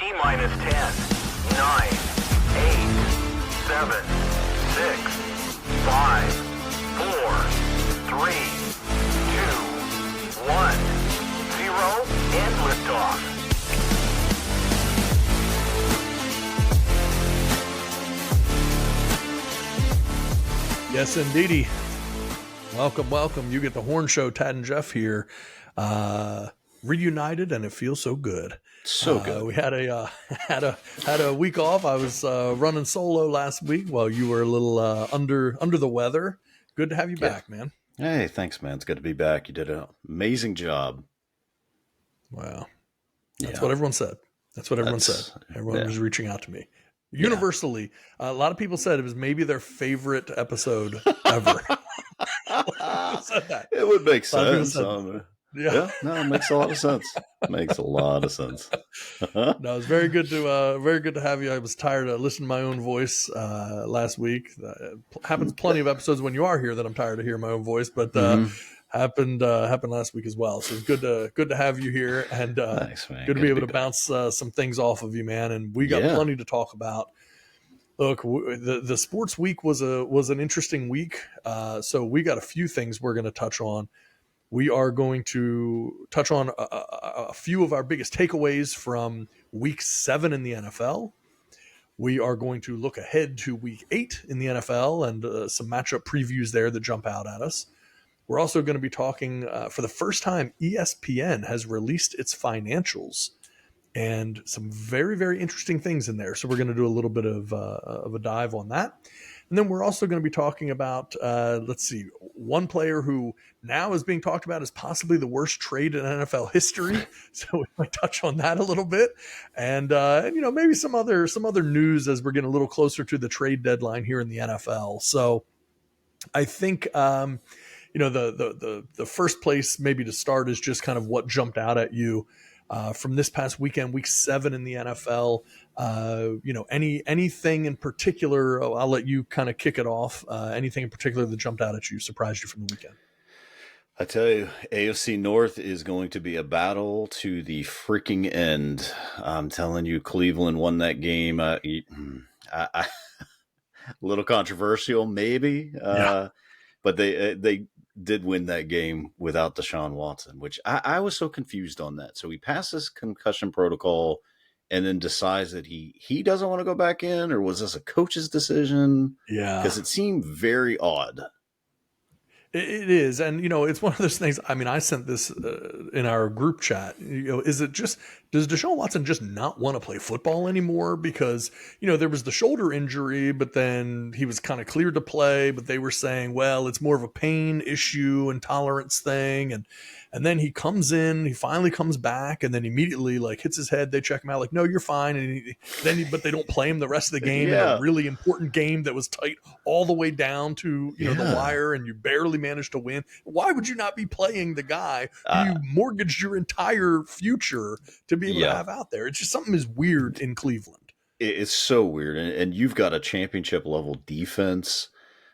T-minus 10, 9, 8, 7, 6, 5, 4, 3, 2, 1, 0, and liftoff. Yes, indeedy. Welcome, welcome. You get the Horn Show. Tad and Jeff here, reunited, and it feels so good. So good. We had a week off. I was running solo last week while you were a little under the weather. Good to have you back, man. Hey, thanks, man. It's good to be back. You did an amazing job. Wow, that's what everyone said. Everyone was reaching out to me. Universally, a lot of people said it was maybe their favorite episode ever. Said that. It would make sense. No, it makes a lot of sense. Makes a lot of sense. No, it's very good to have you. I was tired of listening to my own voice last week. Happens plenty of episodes when you are here that I'm tired of hearing my own voice, but happened last week as well. So it's good to have you here, and thanks, man. Good to be able to bounce some things off of you, man. And we got plenty to talk about. Look, the sports week was an interesting week. So we got a few things we're going to touch on. We are going to touch on a few of our biggest takeaways from week 7 in the NFL. We are going to look ahead to week 8 in the NFL and some matchup previews there that jump out at us. We're also going to be talking, for the first time, ESPN has released its financials and some very, very interesting things in there. So we're going to do a little bit of a dive on that. And then we're also going to be talking about, one player who now is being talked about as possibly the worst trade in NFL history. So we might touch on that a little bit, and maybe some other news as we're getting a little closer to the trade deadline here in the NFL. So I think the first place maybe to start is just kind of what jumped out at you from this past weekend, week 7 in the NFL. Anything in particular? I'll let you kind of kick it off. Anything in particular that jumped out at you, surprised you from the weekend? I tell you, AFC North is going to be a battle to the freaking end. I'm telling you, Cleveland won that game. A little controversial, maybe, but they did win that game without Deshaun Watson, which I was so confused on that. So he passes concussion protocol and then decides that he doesn't want to go back in, or was this a coach's decision? Yeah. Because it seemed very odd. It is. And, it's one of those things. I mean, I sent this in our group chat. Does Deshaun Watson just not want to play football anymore? Because, there was the shoulder injury, but then he was kind of cleared to play, but they were saying, well, it's more of a pain issue and tolerance thing. And then he comes in, he finally comes back, and then immediately hits his head. They check him out like, no, you're fine. And but they don't play him the rest of the game in a really important game that was tight all the way down to, the wire, and you barely managed to win. Why would you not be playing the guy who you mortgaged your entire future to be able to have out there? It's just something is weird in Cleveland. It's so weird. And you've got a championship level defense.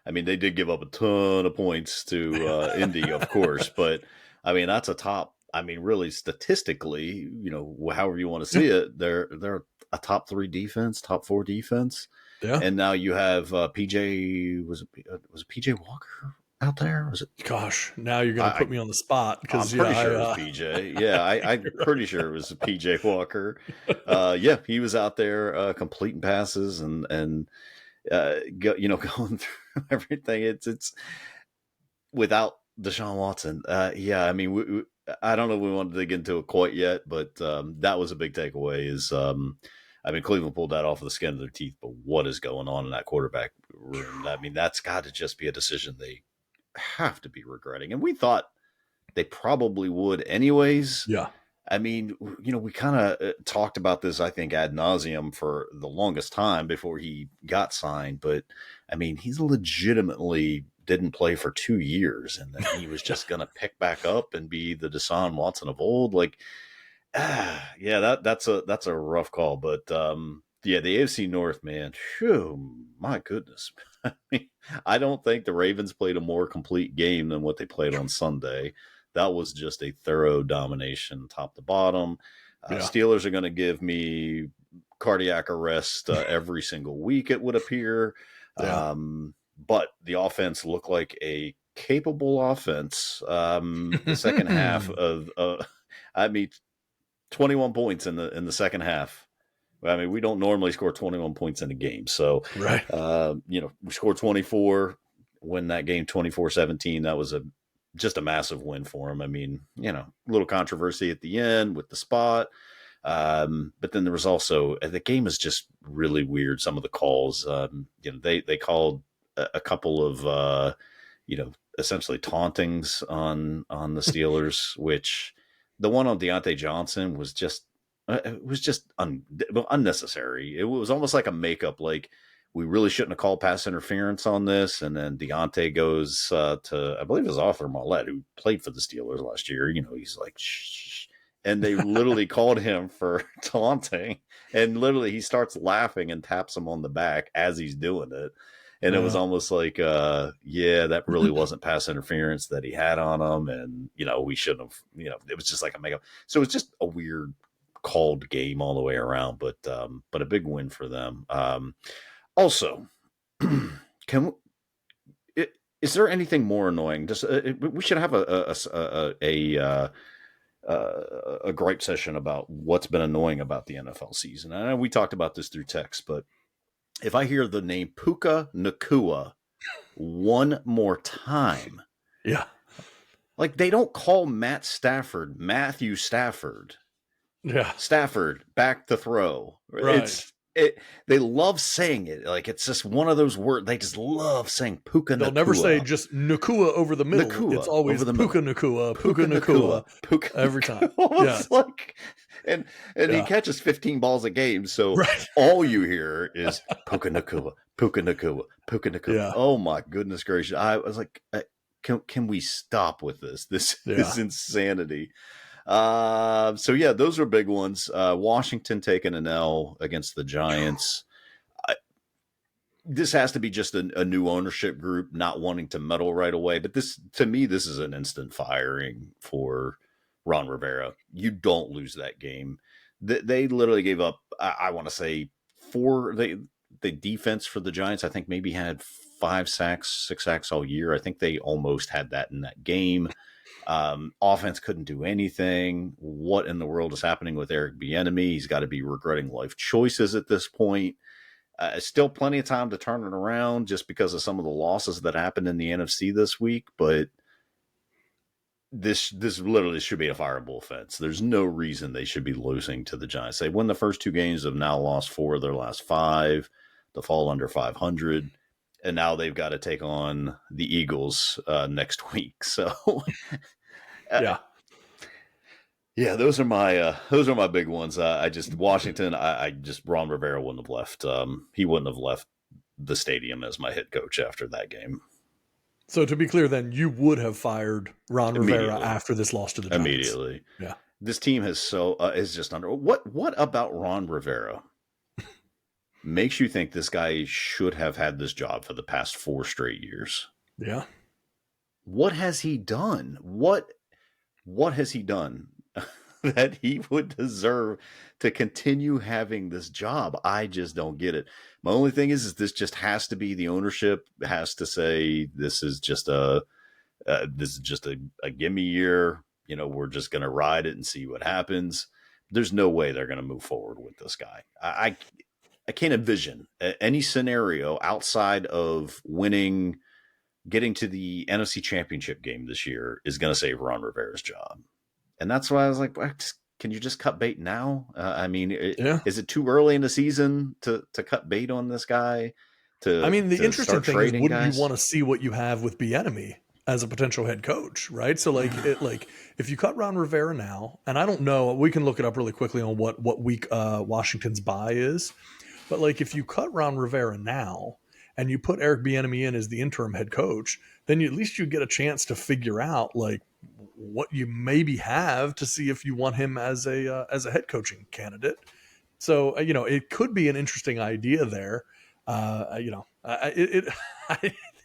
I mean, they did give up a ton of points to Indy, of course, but I mean, that's a top. I mean, really, statistically, however you want to see it, they're a top 3 defense, top 4 defense. Yeah. And now you have PJ. Was it PJ Walker out there? Was it? Gosh, now you're going to put me on the spot, because I'm pretty sure it was PJ. Yeah, I'm pretty sure it was PJ Walker. He was out there completing passes and going through everything. It's without Deshaun Watson. I mean, I don't know if we want to dig into it quite yet, but that was a big takeaway. Cleveland pulled that off of the skin of their teeth, but what is going on in that quarterback room? I mean, that's got to just be a decision they have to be regretting. And we thought they probably would anyways. Yeah. I mean, we kind of talked about this, I think, ad nauseum for the longest time before he got signed. But, I mean, he's legitimately didn't play for 2 years, and then he was just going to pick back up and be the Deshaun Watson of old. That's a rough call. But, the AFC North, man, my goodness. I mean, I don't think the Ravens played a more complete game than what they played on Sunday. That was just a thorough domination, top to bottom. Steelers are going to give me cardiac arrest every single week, it would appear. Yeah. But the offense looked like a capable offense. The second half of, I mean, 21 points in the second half. I mean, we don't normally score 21 points in a game. So, Right. we scored 24, win that game 24-17. That was just a massive win for him. I mean, a little controversy at the end with the spot. But then there was also, the game is just really weird. Some of the calls, they called a couple of, essentially tauntings on the Steelers, which the one on Deontay Johnson was just, it was just unnecessary. It was almost like a makeup, like we really shouldn't have called pass interference on this. And then Deontay goes to, I believe it was Arthur Mollett, who played for the Steelers last year. He's like, shh. And they literally called him for taunting. And literally he starts laughing and taps him on the back as he's doing it. And it was almost like, that really wasn't pass interference that he had on him. And, we shouldn't have, it was just like a makeup. So it's just a weird called game all the way around, but a big win for them. Also, is there anything more annoying? Just we should have a gripe session about what's been annoying about the NFL season. I know we talked about this through text, but if I hear the name Puka Nacua one more time, yeah, like they don't call Matt Stafford Matthew Stafford. Yeah. Stafford back to throw. Right. They love saying it. Like it's just one of those words. They just love saying Puka Nacua. They'll never say just Nakua over the middle. Nakua, it's always Puka Nacua, Puka Nacua. Every time. Yeah. Like, and he catches 15 balls a game. So all you hear is Puka Nacua, Puka Nacua, Puka Nacua. Yeah. Oh my goodness gracious. I was like, can we stop with this? This is insanity. Those are big ones. Washington taking an L against the Giants. This has to be just a new ownership group not wanting to meddle right away. But to me, this is an instant firing for Ron Rivera. You don't lose that game. They literally gave up, I want to say, the defense for the Giants, I think maybe had 5 sacks, 6 sacks all year. I think they almost had that in that game. Offense couldn't do anything. What in the world is happening with Eric Bieniemy? He's got to be regretting life choices at this point. Still plenty of time to turn it around just because of some of the losses that happened in the NFC this week. But this literally should be a fireable offense. There's no reason they should be losing to the Giants. They won the first 2 games, have now lost 4 of their last 5 to fall under 500. And now they've got to take on the Eagles next week. So, those are my big ones. Washington. Ron Rivera wouldn't have left. He wouldn't have left the stadium as my head coach after that game. So to be clear, then you would have fired Ron Rivera after this loss to the Giants. Immediately. Yeah. This team is just under. What about Ron Rivera makes you think this guy should have had this job for the past 4 straight years? Yeah. What has he done? What has he done that he would deserve to continue having this job? I just don't get it. My only thing is this just has to be the ownership has to say this is just a gimme year. We're just going to ride it and see what happens. There's no way they're going to move forward with this guy. I can't envision any scenario outside of winning, getting to the NFC Championship game this year is going to save Ron Rivera's job. And that's why I was like, can you just cut bait now? Is it too early in the season to cut bait on this guy? The interesting thing is, wouldn't you want to see what you have with Bieniemy as a potential head coach, right? So if you cut Ron Rivera now, and I don't know, we can look it up really quickly on what week Washington's bye is. But if you cut Ron Rivera now and you put Eric Bieniemy in as the interim head coach, then at least you get a chance to figure out what you maybe have to see if you want him as a head coaching candidate. So it could be an interesting idea there.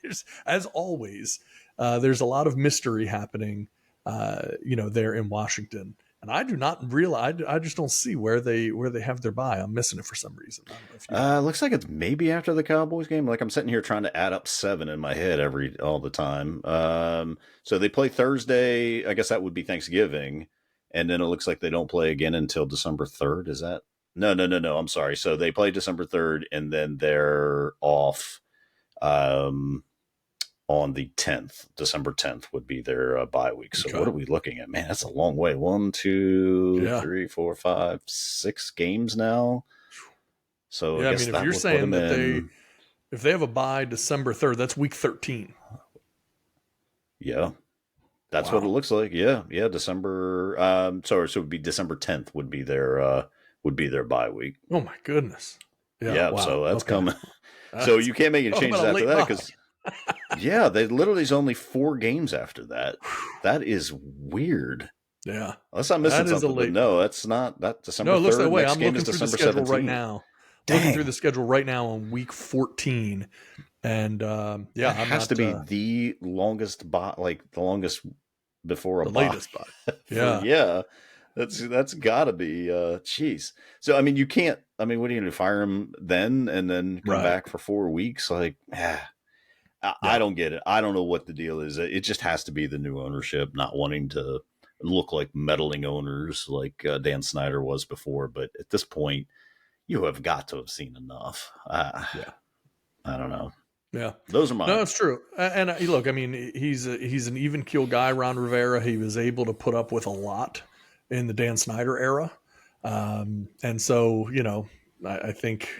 There's, as always, there's a lot of mystery happening, there in Washington. And I do not realize. I just don't see where they have their bye. I'm missing it for some reason. I don't know if you Looks like it's maybe after the Cowboys game. Like I'm sitting here trying to add up 7 in my head all the time. So they play Thursday. I guess that would be Thanksgiving, and then it looks like they don't play again until December 3rd. Is that? No. I'm sorry. So they play December 3rd, and then they're off. On the 10th, December 10th would be their bye week. So what are we looking at? Man, that's a long way. 1, 2, 3, 4, 5, 6 games now. So I mean, if you're saying that if they have a bye December 3rd, that's week 13. Yeah. That's what it looks like. Yeah. December. So it would be December 10th would be their bye week. Oh my goodness. Yeah. Wow. So that's coming. So you can't make any changes after that because there's only 4 games after that. That is weird. Yeah. Unless I'm missing something. But no, that's not. That December 3rd. No, it looks that way. I'm looking through the schedule 17th. Right now. Looking through the schedule right now on week 14. And it has to be the longest bye, like the longest before a bye. Latest bye. Yeah. Yeah. That's gotta be jeez. So I mean you can't what are you gonna do, fire him then and then come back for 4 weeks? Like I don't get it. I don't know what the deal is. It just has to be the new ownership not wanting to look like meddling owners like Dan Snyder was before. But at this point, you have got to have seen enough. I don't know. Yeah, those are mine. No, it's true. And look, I mean, he's an even keel guy. Ron Rivera, he was able to put up with a lot in the Dan Snyder era, and so I think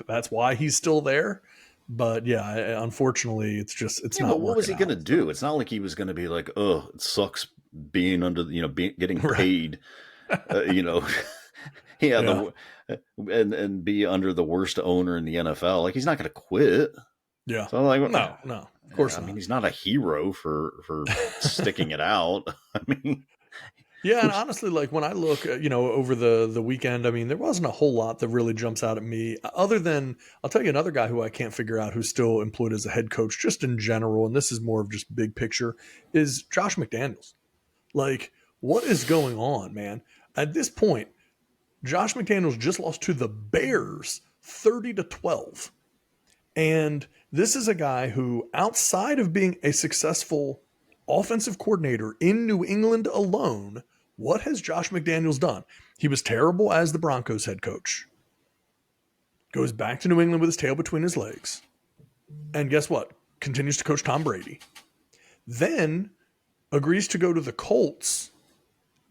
that's why he's still there. But unfortunately, it's not. What was he going to do? It's not like he was going to be like, oh, it sucks being under getting paid, and be under the worst owner in the NFL. Like he's not going to quit. Yeah. So like, no, of course not. I mean, he's not a hero for sticking it out. I mean, yeah, and honestly, like when I look, over the weekend, I mean, there wasn't a whole lot that really jumps out at me other than I'll tell you another guy who I can't figure out who's still employed as a head coach just in general. And this is more of just big picture is Josh McDaniels. Like what is going on, man? At this point, Josh McDaniels just lost to the Bears 30-12. And this is a guy who, outside of being a successful offensive coordinator in New England alone, what has Josh McDaniels done? He was terrible as the Broncos head coach. Goes back to New England with his tail between his legs. And guess what? Continues to coach Tom Brady. Then agrees to go to the Colts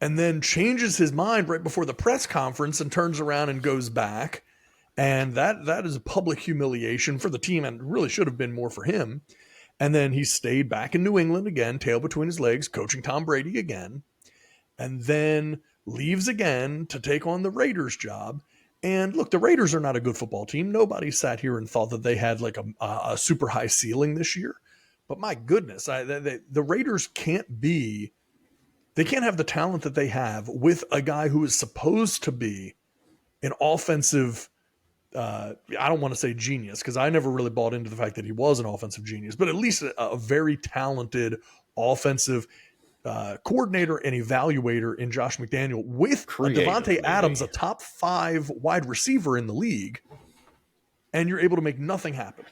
and then changes his mind right before the press conference and turns around and goes back. And that is a public humiliation for the team and really should have been more for him. And then he stayed back in New England again, tail between his legs, coaching Tom Brady again, and then leaves again to take on the Raiders job. And look, the Raiders are not a good football team. Nobody sat here and thought that they had like a super high ceiling this year. But my goodness, the Raiders can't have the talent that they have with a guy who is supposed to be an offensive I don't want to say genius because I never really bought into the fact that he was an offensive genius, but at least a very talented offensive coordinator and evaluator in Josh McDaniel with Devontae Adams, a top 5 wide receiver in the league, and you're able to make nothing happen.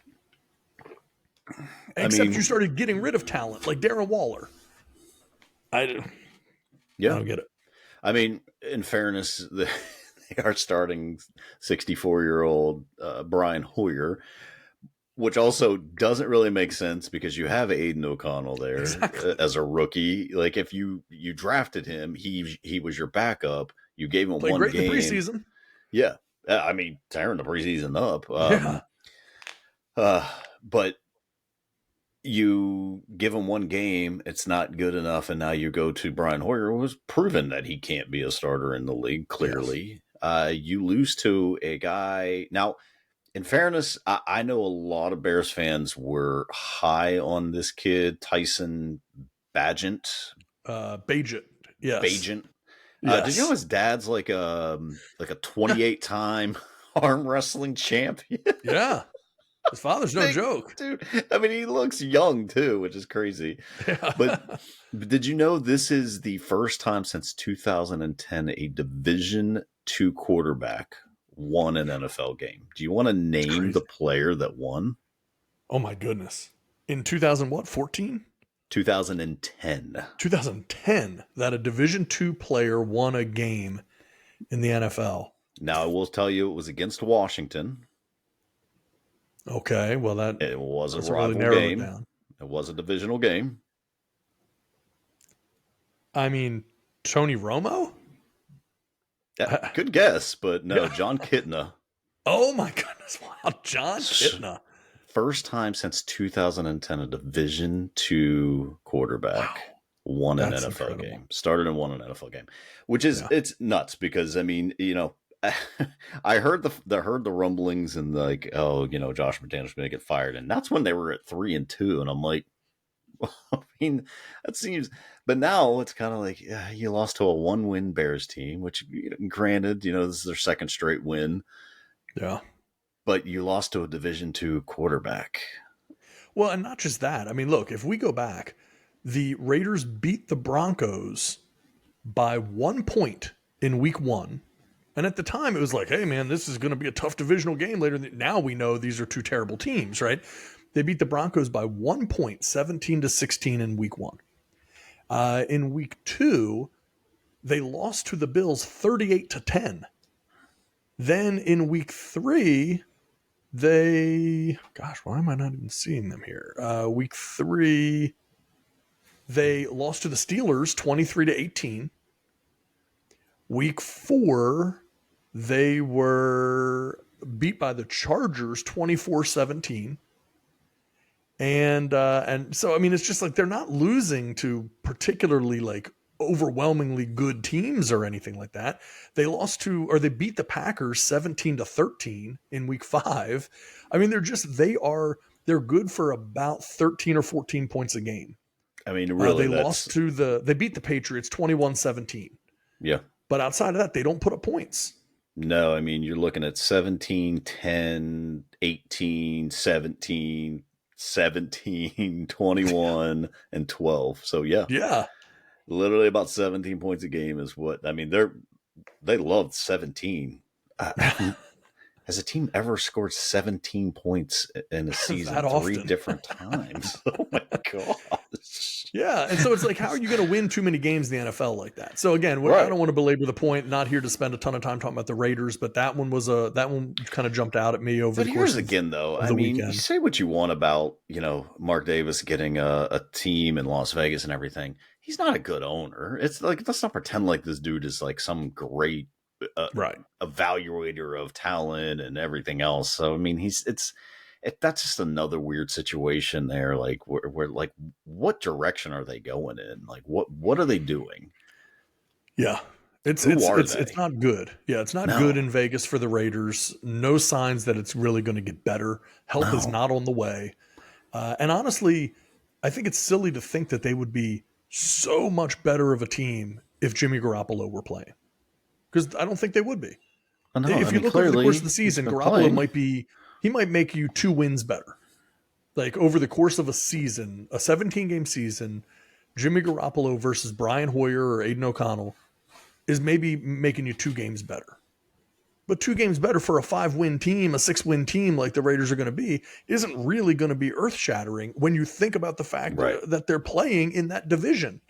Except you started getting rid of talent like Darren Waller. I don't get it. I mean, in fairness, they are starting 64-year-old Brian Hoyer, which also doesn't really make sense because you have Aiden O'Connell there as a rookie. Like if you drafted him, he was your backup. You gave him one game. In the preseason. Yeah. I mean, tearing the preseason up. But you give him one game, it's not good enough, and now you go to Brian Hoyer, who has proven that he can't be a starter in the league, clearly. Yes. You lose to a guy. Now, in fairness, I know a lot of Bears fans were high on this kid, Tyson Bagent. Bagent, yes. Bagent. Yes. Did you know his dad's like a 28-time arm wrestling champion? Yeah. His father's no joke. Dude. I mean, he looks young too, which is crazy. Yeah. But did you know this is the first time since 2010 a Division II quarterback won an NFL game? Do you want to name the player that won? Oh my goodness. In 2000 what? 14? 2010. 2010 that a Division II player won a game in the NFL. Now I will tell you it was against Washington. Okay, well it was a rival rival game. It was a divisional game. I mean, Tony Romo? Yeah, good guess, but no, yeah. John Kitna. Oh my goodness! Wow, John Kitna. First time since 2010 a Division II quarterback won an NFL game. Started and won an NFL game, which is it's nuts because I mean, you know, I heard the rumblings and like, oh, you know, Josh McDaniels going to get fired, and that's when they were at 3-2, and I'm like, well, I mean, that seems. But now it's kind of like you lost to a 1-win Bears team, which, granted, you know, this is their second straight win. Yeah, but you lost to a Division II quarterback. Well, and not just that. I mean, look, if we go back, the Raiders beat the Broncos by 1 point in Week 1. And at the time, it was like, hey, man, this is going to be a tough divisional game later. Now we know these are two terrible teams, right? They beat the Broncos by 1 point, 17-16 in Week 1. In Week 2, they lost to the Bills 38-10. Then in Week 3, why am I not even seeing them here? Week 3, they lost to the Steelers 23-18. Week 4, they were beat by the Chargers 24-17. And so, I mean, it's just like they're not losing to particularly like overwhelmingly good teams or anything like that. They beat the Packers 17-13 in Week 5. I mean, they're good for about 13 or 14 points a game. I mean, really, they beat the Patriots 21-17. Yeah. But outside of that, they don't put up points. No, I mean, you're looking at 17, 10, 18, 17, 17, 21, and 12. So, yeah. Yeah. Literally about 17 points a game is what, I mean, they loved 17. Has a team ever scored 17 points in a season 3 different times? Oh my gosh. Yeah. And so it's like, how are you going to win too many games in the NFL like that? So again, I don't want to belabor the point, not here to spend a ton of time talking about the Raiders, but that one kind of jumped out at me over the course again, though, I mean, weekend. You say what you want about, you know, Mark Davis getting a team in Las Vegas and everything. He's not a good owner. It's like, let's not pretend like this dude is like some great evaluator of talent and everything else. So, I mean, that's just another weird situation there. Like where like, what direction are they going in? Like, what are they doing? Yeah. It's not good. Yeah. It's not good in Vegas for the Raiders. No signs that it's really going to get better. Help is not on the way. And honestly, I think it's silly to think that they would be so much better of a team if Jimmy Garoppolo were playing. Because I don't think they would be. If you look over the course of the season, Garoppolo might make you 2 wins better. Like over the course of a season, a 17-game season, Jimmy Garoppolo versus Brian Hoyer or Aiden O'Connell is maybe making you 2 games better. But 2 games better for a 5-win team, a 6-win team like the Raiders are going to be, isn't really going to be earth-shattering when you think about the fact that they're playing in that division.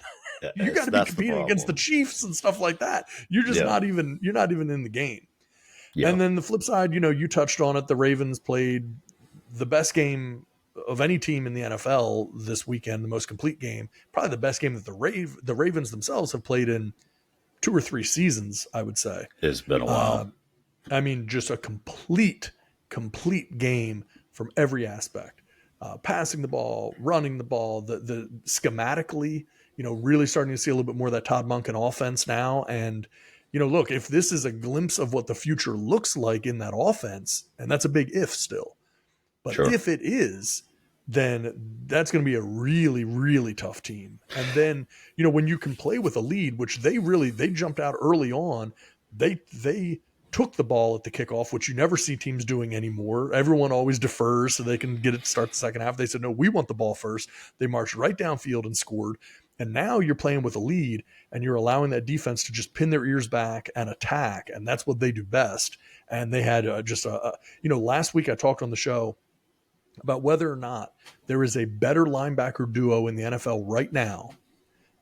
You got to be competing against the Chiefs and stuff like that. You're just not even in the game. Yeah. And then the flip side, you know, you touched on it. The Ravens played the best game of any team in the NFL this weekend, the most complete game, probably the best game that the Ravens themselves have played in 2 or 3 seasons, I would say. It's been a while. I mean, just a complete game from every aspect. Passing the ball, running the ball, the schematically, you know, really starting to see a little bit more of that Todd Monken offense now. And, you know, look, if this is a glimpse of what the future looks like in that offense, and that's a big if still, but if it is, then that's going to be a really, really tough team. And then, you know, when you can play with a lead, which they jumped out early on, they took the ball at the kickoff, which you never see teams doing anymore. Everyone always defers so they can get it to start the second half. They said, no, we want the ball first. They marched right downfield and scored. And now you're playing with a lead and you're allowing that defense to just pin their ears back and attack. And that's what they do best. And they had last week I talked on the show about whether or not there is a better linebacker duo in the NFL right now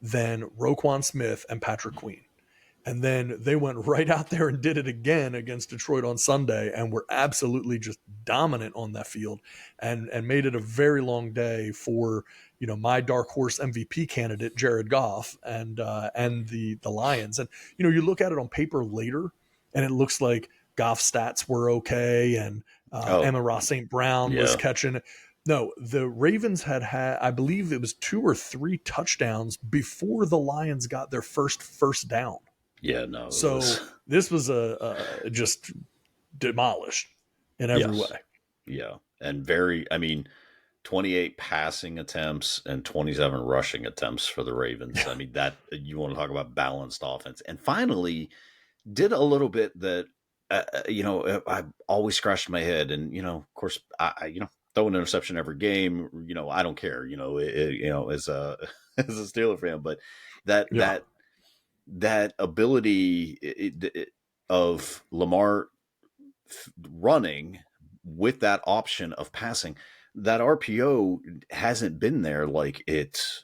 than Roquan Smith and Patrick Queen. And then they went right out there and did it again against Detroit on Sunday and were absolutely just dominant on that field and made it a very long day for, my dark horse MVP candidate, Jared Goff and the Lions. And, you look at it on paper later and it looks like Goff's stats were okay. And Amon-Ra St. Brown was catching. No, the Ravens had, I believe it was 2 or 3 touchdowns before the Lions got their first down. Yeah, no. So this was just demolished in every way. Yeah. And 28 passing attempts and 27 rushing attempts for the Ravens. Yeah. I mean, that you want to talk about balanced offense. And finally did a little bit that, I always scratched my head. And, of course, I throw an interception every game. I don't care, as a Steeler fan. But that ability of Lamar running with that option of passing, that RPO hasn't been there like it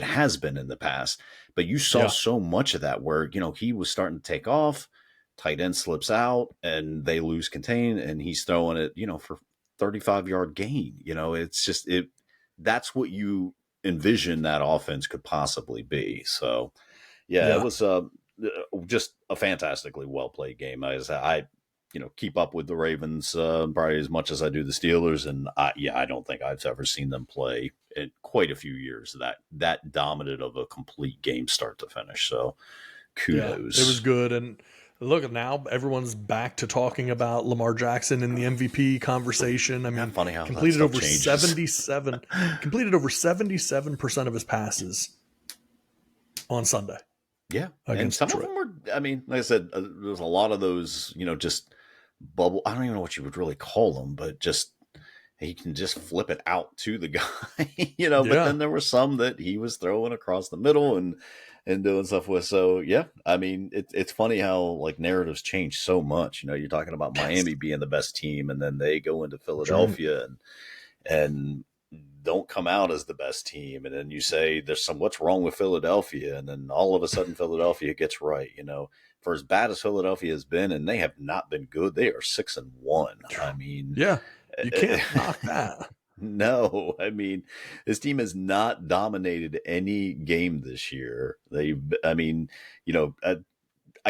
has been in the past. But you saw so much of that where, he was starting to take off, tight end slips out and they lose contain and he's throwing it, for 35-yard gain. It's just that's what you envision that offense could possibly be. So it was just a fantastically well-played game. I keep up with the Ravens probably as much as I do the Steelers. And I don't think I've ever seen them play in quite a few years that dominant of a complete game start to finish. So kudos. It was good. And look, now everyone's back to talking about Lamar Jackson in the MVP conversation. I mean, funny how completed over 77% of his passes on Sunday. Yeah. And some Detroit. Of them were, like I said, there's a lot of those, just bubble. I don't even know what you would really call them, but just, he can just flip it out to the guy, but then there were some that he was throwing across the middle and doing stuff with. So, it's funny how like narratives change so much. You're talking about Miami being the best team and then they go into Philadelphia and don't come out as the best team. And then you say there's what's wrong with Philadelphia. And then all of a sudden Philadelphia gets right, for as bad as Philadelphia has been, and they have not been good. They are 6-1. You can't knock that. No, this team has not dominated any game this year. I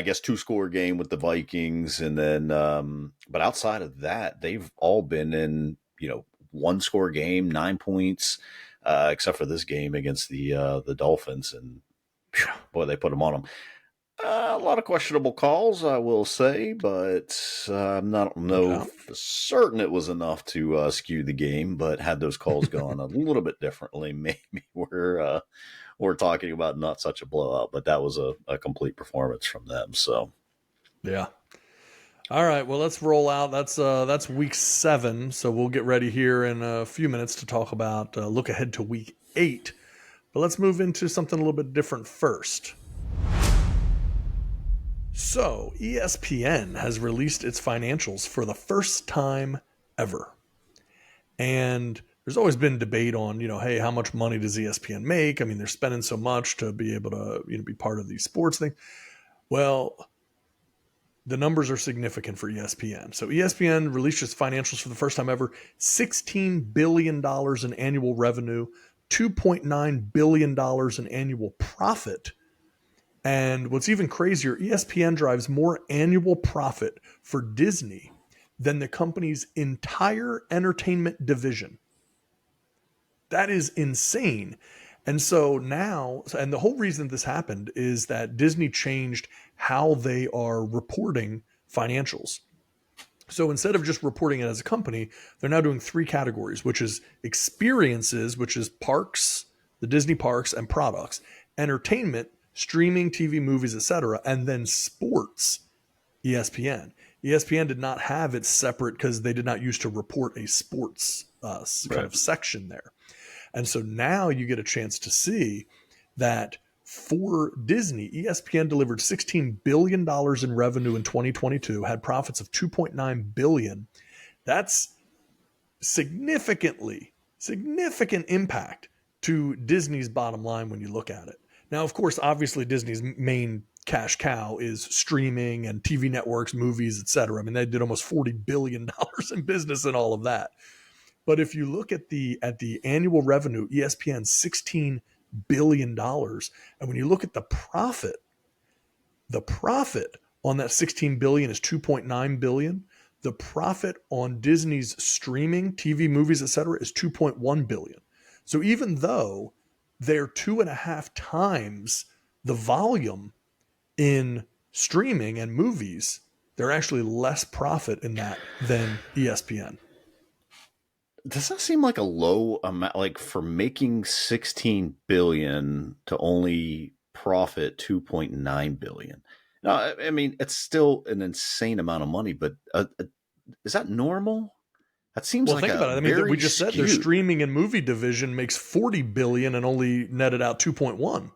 guess 2-score game with the Vikings. And then, but outside of that, they've all been in, 1-score game, 9 points, except for this game against the Dolphins. And boy, they put them on them. A lot of questionable calls, I will say, but I'm not for certain it was enough to skew the game. But had those calls gone a little bit differently, maybe we're talking about not such a blowout. But that was a complete performance from them. So, yeah. All right, well, let's roll out. That's week 7, so we'll get ready here in a few minutes to talk about look ahead to week 8. But let's move into something a little bit different first. So, ESPN has released its financials for the first time ever. And there's always been debate on, hey, how much money does ESPN make? They're spending so much to be able to, be part of these sports things. Well, the numbers are significant for ESPN. So ESPN released its financials for the first time ever, $16 billion in annual revenue, $2.9 billion in annual profit. And what's even crazier, ESPN drives more annual profit for Disney than the company's entire entertainment division. That is insane. And so now, and the whole reason this happened is that Disney changed how they are reporting financials. So instead of just reporting it as a company, they're now doing 3 categories, which is experiences, which is parks, the Disney parks and products, entertainment, streaming, TV, movies, etc., and then sports, ESPN. ESPN did not have it separate because they did not used to report a sports kind of section there. And so now you get a chance to see that for Disney, ESPN delivered $16 billion in revenue in 2022, had profits of $2.9 billion. That's significant impact to Disney's bottom line when you look at it. Now, of course, obviously Disney's main cash cow is streaming and TV networks, movies, etc. I mean, they did almost $40 billion in business and all of that. But if you look at the annual revenue, ESPN's $16 billion. And when you look at the profit on that $16 billion is $2.9 billion. The profit on Disney's streaming, TV, movies, etc., is $2.1 billion. So even though they're 2.5 times the volume in streaming and movies, they're actually less profit in that than ESPN. Does that seem like a low amount, like for making 16 billion to only profit 2.9 billion? Now, I mean, it's still an insane amount of money, but is that normal? That seems well, like think about it. I mean, we just said their streaming and movie division makes 40 billion and only netted out 2.1.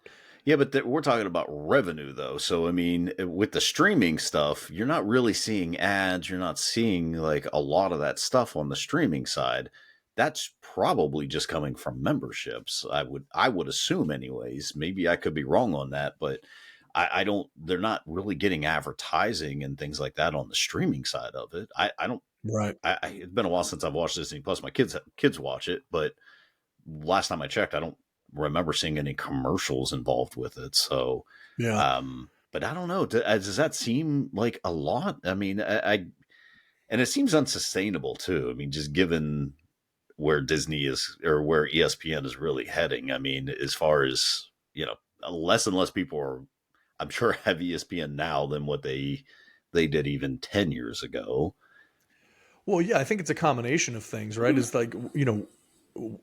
Yeah, but we're talking about revenue, though. So, I mean, with the streaming stuff, you're not really seeing ads. You're not seeing like a lot of that stuff on the streaming side. That's probably just coming from memberships. I would assume, anyways. Maybe I could be wrong on that, but I don't. They're not really getting advertising and things like that on the streaming side of it. I don't. Right. It's been a while since I've watched Disney Plus. My kids watch it, but last time I checked, I don't remember seeing any commercials involved with it. So, yeah. But I don't know. Does that seem like a lot? I mean, and it seems unsustainable too. I mean, just given where Disney is or where ESPN is really heading. I mean, as far as, less and less people are, I'm sure, have ESPN now than what they did even 10 years ago. Well, yeah, I think it's a combination of things, right? It's like,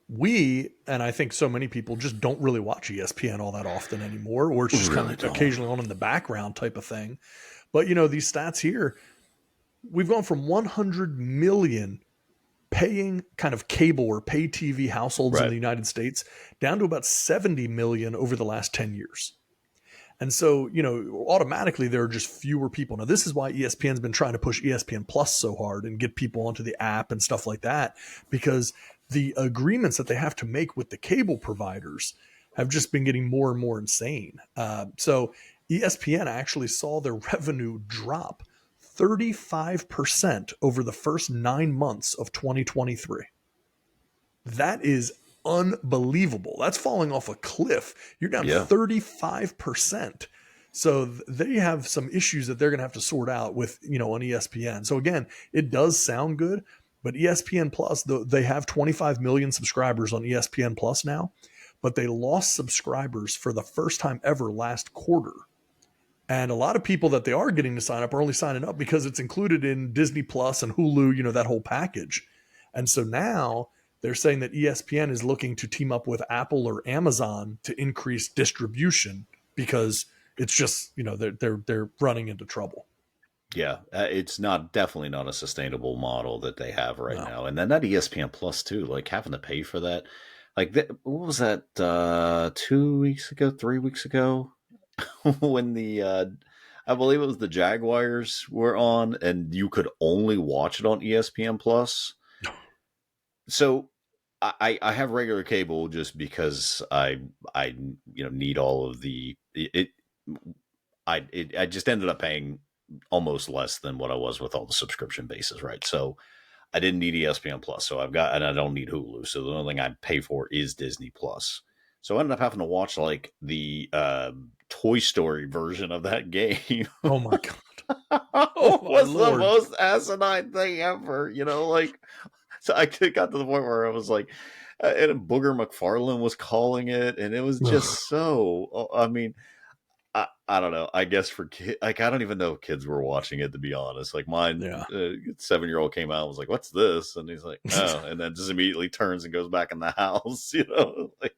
we, and I think so many people just don't really watch ESPN all that often anymore, or it's just really kind of occasionally on in the background type of thing. But, these stats here, we've gone from 100 million paying kind of cable or pay TV households in the United States down to about 70 million over the last 10 years. And so, automatically there are just fewer people. Now, this is why ESPN's been trying to push ESPN Plus so hard and get people onto the app and stuff like that, because the agreements that they have to make with the cable providers have just been getting more and more insane. So ESPN actually saw their revenue drop 35% over the first 9 months of 2023. That is unbelievable. That's falling off a cliff. You're down 35%. So they have some issues that they're going to have to sort out with, on ESPN. So again, it does sound good, but ESPN Plus, they have 25 million subscribers on ESPN Plus now, but they lost subscribers for the first time ever last quarter. And a lot of people that they are getting to sign up are only signing up because it's included in Disney Plus and Hulu, that whole package. And so now they're saying that ESPN is looking to team up with Apple or Amazon to increase distribution because it's just, they're running into trouble. Yeah, it's definitely not a sustainable model that they have right now. And then that ESPN Plus too, like having to pay for that. Like, what was that, 2 weeks ago, 3 weeks ago? When I believe it was the Jaguars were on and you could only watch it on ESPN Plus. So I have regular cable just because I need all of I just ended up paying almost less than what I was with all the subscription bases, right? So I didn't need ESPN Plus, and I don't need Hulu. So the only thing I pay for is Disney Plus. So I ended up having to watch like the Toy Story version of that game. Oh my God. It was the most asinine thing ever, so I got to the point where I was like, and Booger McFarlane was calling it, and it was just so, I mean, I don't know. I guess for kids, like, I don't even know if kids were watching it, to be honest. Like mine, 7-year-old came out and was like, "What's this?" And he's like, "Oh," and then just immediately turns and goes back in the house, like.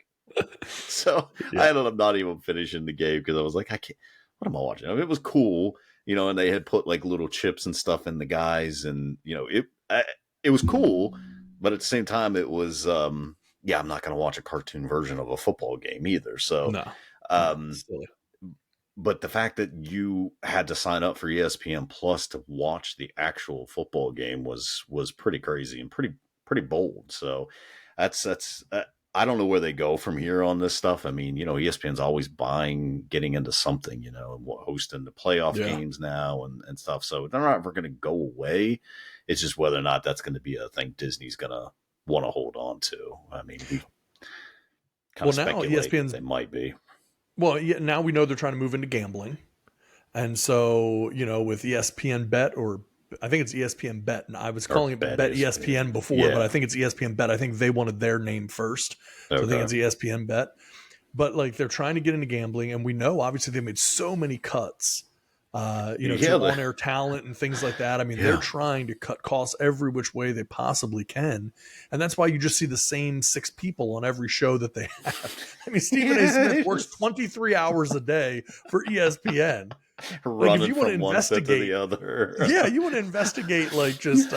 So I ended up not even finishing the game because I was like, I can't. What am I watching? I mean, it was cool, and they had put like little chips and stuff in the guys, and it was cool, but at the same time, it was yeah, I'm not going to watch a cartoon version of a football game either. So, No, silly. But the fact that you had to sign up for ESPN Plus to watch the actual football game was pretty crazy and pretty bold. So that's I don't know where they go from here on this stuff. I mean, ESPN's always getting into something, hosting the playoff games now and stuff. So they're not ever going to go away. It's just whether or not that's going to be a thing Disney's going to want to hold on to. I mean, we kind of now speculate ESPN's that they might be. Well, yeah, now we know they're trying to move into gambling. And so, with ESPN Bet, or I think it's ESPN Bet, and I was calling it Bet ESPN before, but I think it's ESPN Bet. I think they wanted their name first. So I think it's ESPN Bet. But like they're trying to get into gambling, and we know obviously they made so many cuts. To on-air talent and things like that. I mean, they're trying to cut costs every which way they possibly can. And that's why you just see the same 6 people on every show that they have. I mean, Stephen A. Smith works 23 hours a day for ESPN. Running like if you want to investigate to the other. Yeah, you want to investigate like just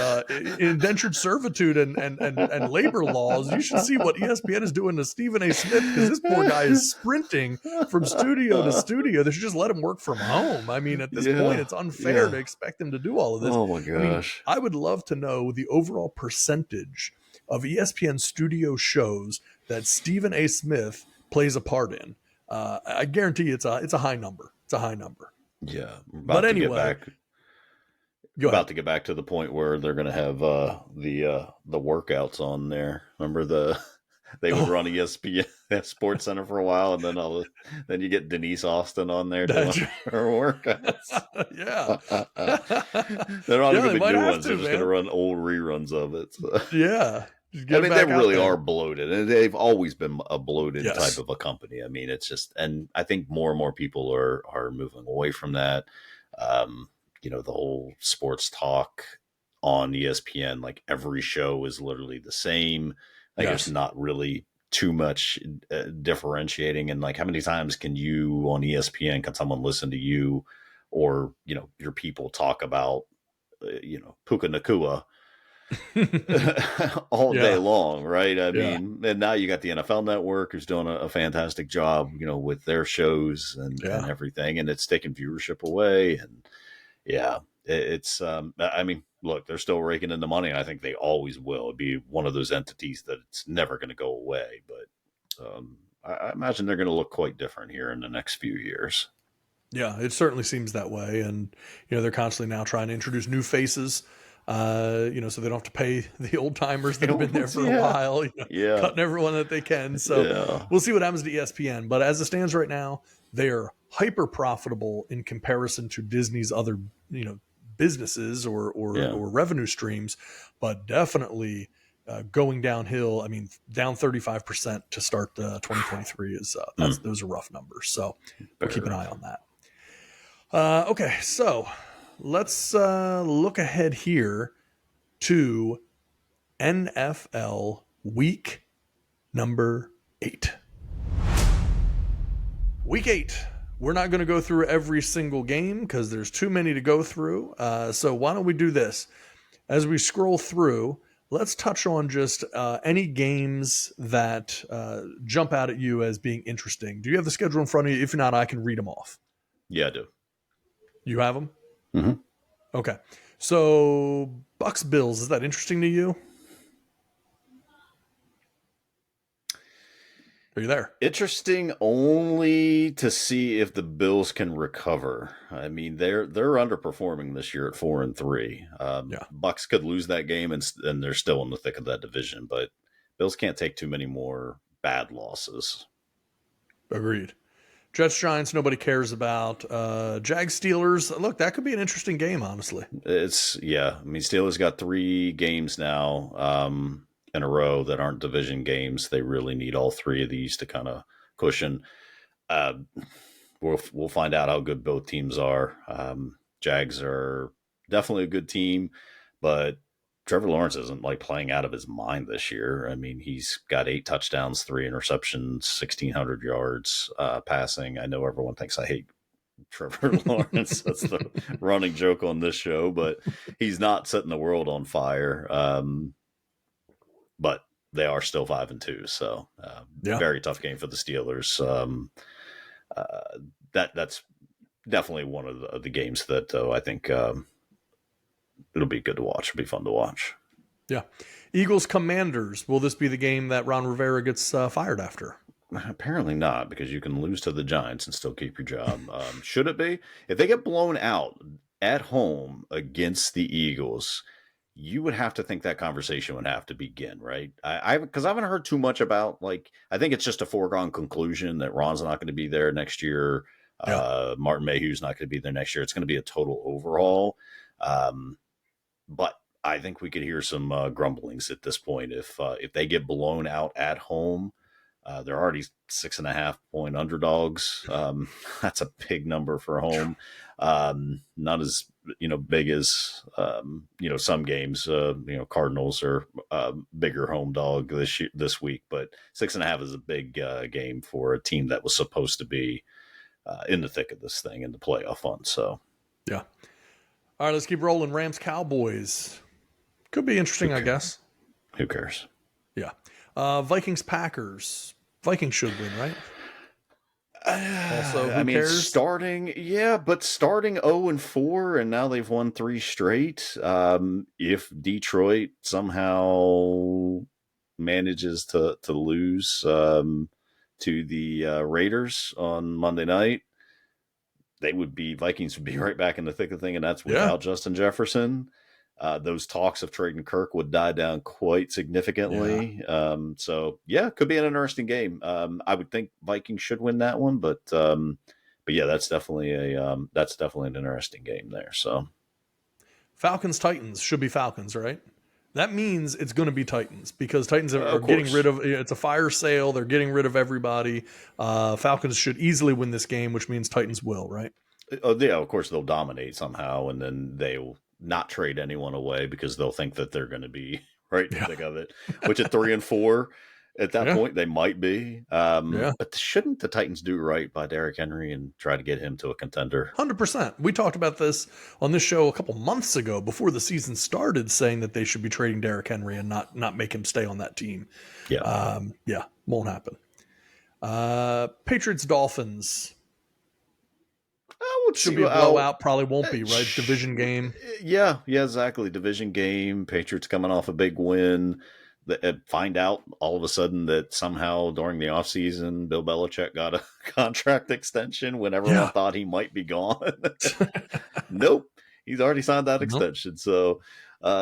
indentured servitude and labor laws. You should see what ESPN is doing to Stephen A. Smith, because this poor guy is sprinting from studio to studio. They should just let him work from home. I mean, at this point, it's unfair to expect him to do all of this. Oh my gosh! I would love to know the overall percentage of ESPN studio shows that Stephen A. Smith plays a part in. I guarantee it's a high number. It's a high number. Yeah, but anyway, about to get back to the point where they're going to have the workouts on there. Remember they would run ESPN Sports Center for a while, and then you get Denise Austin on there doing her workouts. They're not going to be new ones. They're just going to run old reruns of it. So. Yeah. I mean, they really are bloated, and they've always been a bloated type of a company. I mean, it's just, and I think more and more people are moving away from that. The whole sports talk on ESPN, like every show is literally the same. Like there's not really too much differentiating. And like, how many times can you on ESPN, can someone listen to you or, your people talk about, Puka Nakua all day long, right? I mean, and now you got the NFL Network who's doing a fantastic job, with their shows and everything, and it's taking viewership away. And it's I mean, look, they're still raking in the money, and I think they always will. It'd be one of those entities that it's never going to go away. But I imagine they're going to look quite different here in the next few years. Yeah, it certainly seems that way. And they're constantly now trying to introduce new faces. So they don't have to pay the old timers that have been there for a while, cutting everyone that they can. So we'll see what happens to ESPN. But as it stands right now, they are hyper profitable in comparison to Disney's other, businesses or revenue streams, but definitely going downhill. I mean, down 35% to start 2023 is those are rough numbers. So we'll keep an eye on that. Okay, so let's look ahead here to NFL Week number 8. Week 8. We're not going to go through every single game because there's too many to go through. So why don't we do this? As we scroll through, let's touch on just any games that jump out at you as being interesting. Do you have the schedule in front of you? If not, I can read them off. Yeah, I do. You have them? Mm-hmm. Okay. So Bucks Bills, is that interesting to you? Are you there? Interesting only to see if the Bills can recover. I mean, they're underperforming this year at 4-3. Bucks could lose that game and they're still in the thick of that division, but Bills can't take too many more bad losses. Agreed. Jets Giants, nobody cares about. Jags Steelers, look, that could be an interesting game, honestly. I mean, Steelers got 3 games now in a row that aren't division games. They really need all 3 of these to kind of cushion. We'll find out how good both teams are. Jags are definitely a good team, but Trevor Lawrence isn't like playing out of his mind this year. I mean, he's got 8 touchdowns, 3 interceptions, 1,600 yards passing. I know everyone thinks I hate Trevor Lawrence. That's the running joke on this show, but he's not setting the world on fire. But they are still 5-2, so very tough game for the Steelers. That's definitely one of the games that I think it'll be good to watch. It'll be fun to watch. Yeah. Eagles Commanders. Will this be the game that Ron Rivera gets fired after? Apparently not, because you can lose to the Giants and still keep your job. Should it be? If they get blown out at home against the Eagles, you would have to think that conversation would have to begin, right? Because I haven't heard too much about, like, I think it's just a foregone conclusion that Ron's not going to be there next year. Martin Mayhew's not going to be there next year. It's going to be a total overhaul. But I think we could hear some grumblings at this point if they get blown out at home. They're already 6.5-point underdogs. That's a big number for home. Not as big as some games. Cardinals are bigger home dog this week, but 6.5 is a big game for a team that was supposed to be in the thick of this thing in the playoff hunt. So yeah. All right, let's keep rolling. Rams Cowboys could be interesting, I guess. Who cares? Yeah. Vikings Packers. Vikings should win, right? Also, who cares? Starting 0-4, and now they've won 3 straight. If Detroit somehow manages to lose to the Raiders on Monday night, Vikings would be right back in the thick of the thing, and that's without Justin Jefferson. Those talks of trading Kirk would die down quite significantly. Could be an interesting game. I would think Vikings should win that one, but yeah, that's definitely an interesting game there. So Falcons Titans should be Falcons, right? That means it's going to be Titans because Titans are getting rid of. It's a fire sale. They're getting rid of everybody. Falcons should easily win this game, which means Titans will, right? Yeah, of course they'll dominate somehow, and then they'll not trade anyone away because they'll think that they're going to be right in the thick of it. Which at 3-4, at that point they might be. But shouldn't the Titans do right by Derrick Henry and try to get him to a contender? 100%. We talked about this on this show a couple months ago before the season started, saying that they should be trading Derrick Henry and not make him stay on that team. Won't happen. Patriots Dolphins. Should be a blowout. Probably won't be, right? Division game. Yeah, exactly. Division game. Patriots coming off a big win. Find out all of a sudden that somehow during the offseason, Bill Belichick got a contract extension when everyone thought he might be gone. Nope. He's already signed that extension. So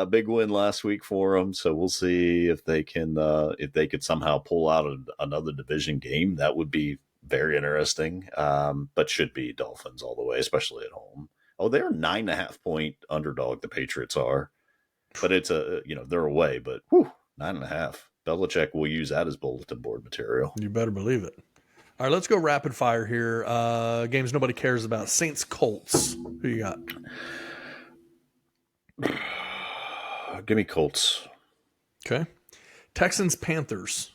big win last week for him. So we'll see if they could somehow pull out another division game. That would be very interesting, but should be Dolphins all the way, especially at home. Oh, they're 9.5-point underdog. The Patriots are, but it's they're away. But 9.5. Belichick will use that as bulletin board material. You better believe it. All right, let's go rapid fire here. Games nobody cares about. Saints Colts. Who you got? Give me Colts. Okay. Texans Panthers.